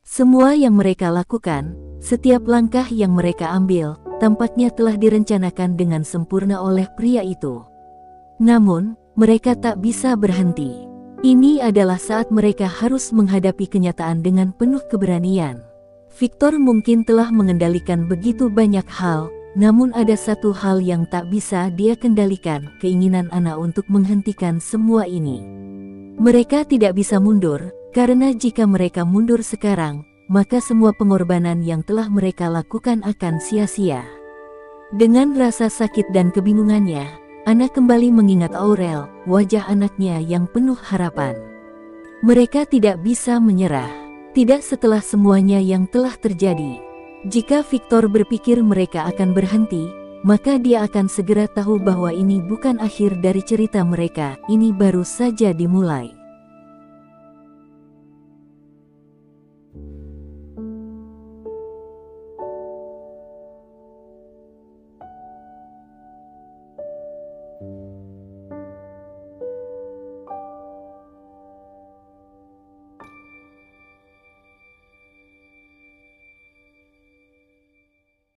Semua yang mereka lakukan, setiap langkah yang mereka ambil, tampaknya telah direncanakan dengan sempurna oleh pria itu. Namun, mereka tak bisa berhenti. Ini adalah saat mereka harus menghadapi kenyataan dengan penuh keberanian. Victor mungkin telah mengendalikan begitu banyak hal, namun ada satu hal yang tak bisa dia kendalikan, keinginan Anna untuk menghentikan semua ini. Mereka tidak bisa mundur, karena jika mereka mundur sekarang, maka semua pengorbanan yang telah mereka lakukan akan sia-sia. Dengan rasa sakit dan kebingungannya, Anna kembali mengingat Aurel, wajah anaknya yang penuh harapan. Mereka tidak bisa menyerah, tidak setelah semuanya yang telah terjadi. Jika Victor berpikir mereka akan berhenti, maka dia akan segera tahu bahwa ini bukan akhir dari cerita mereka, ini baru saja dimulai.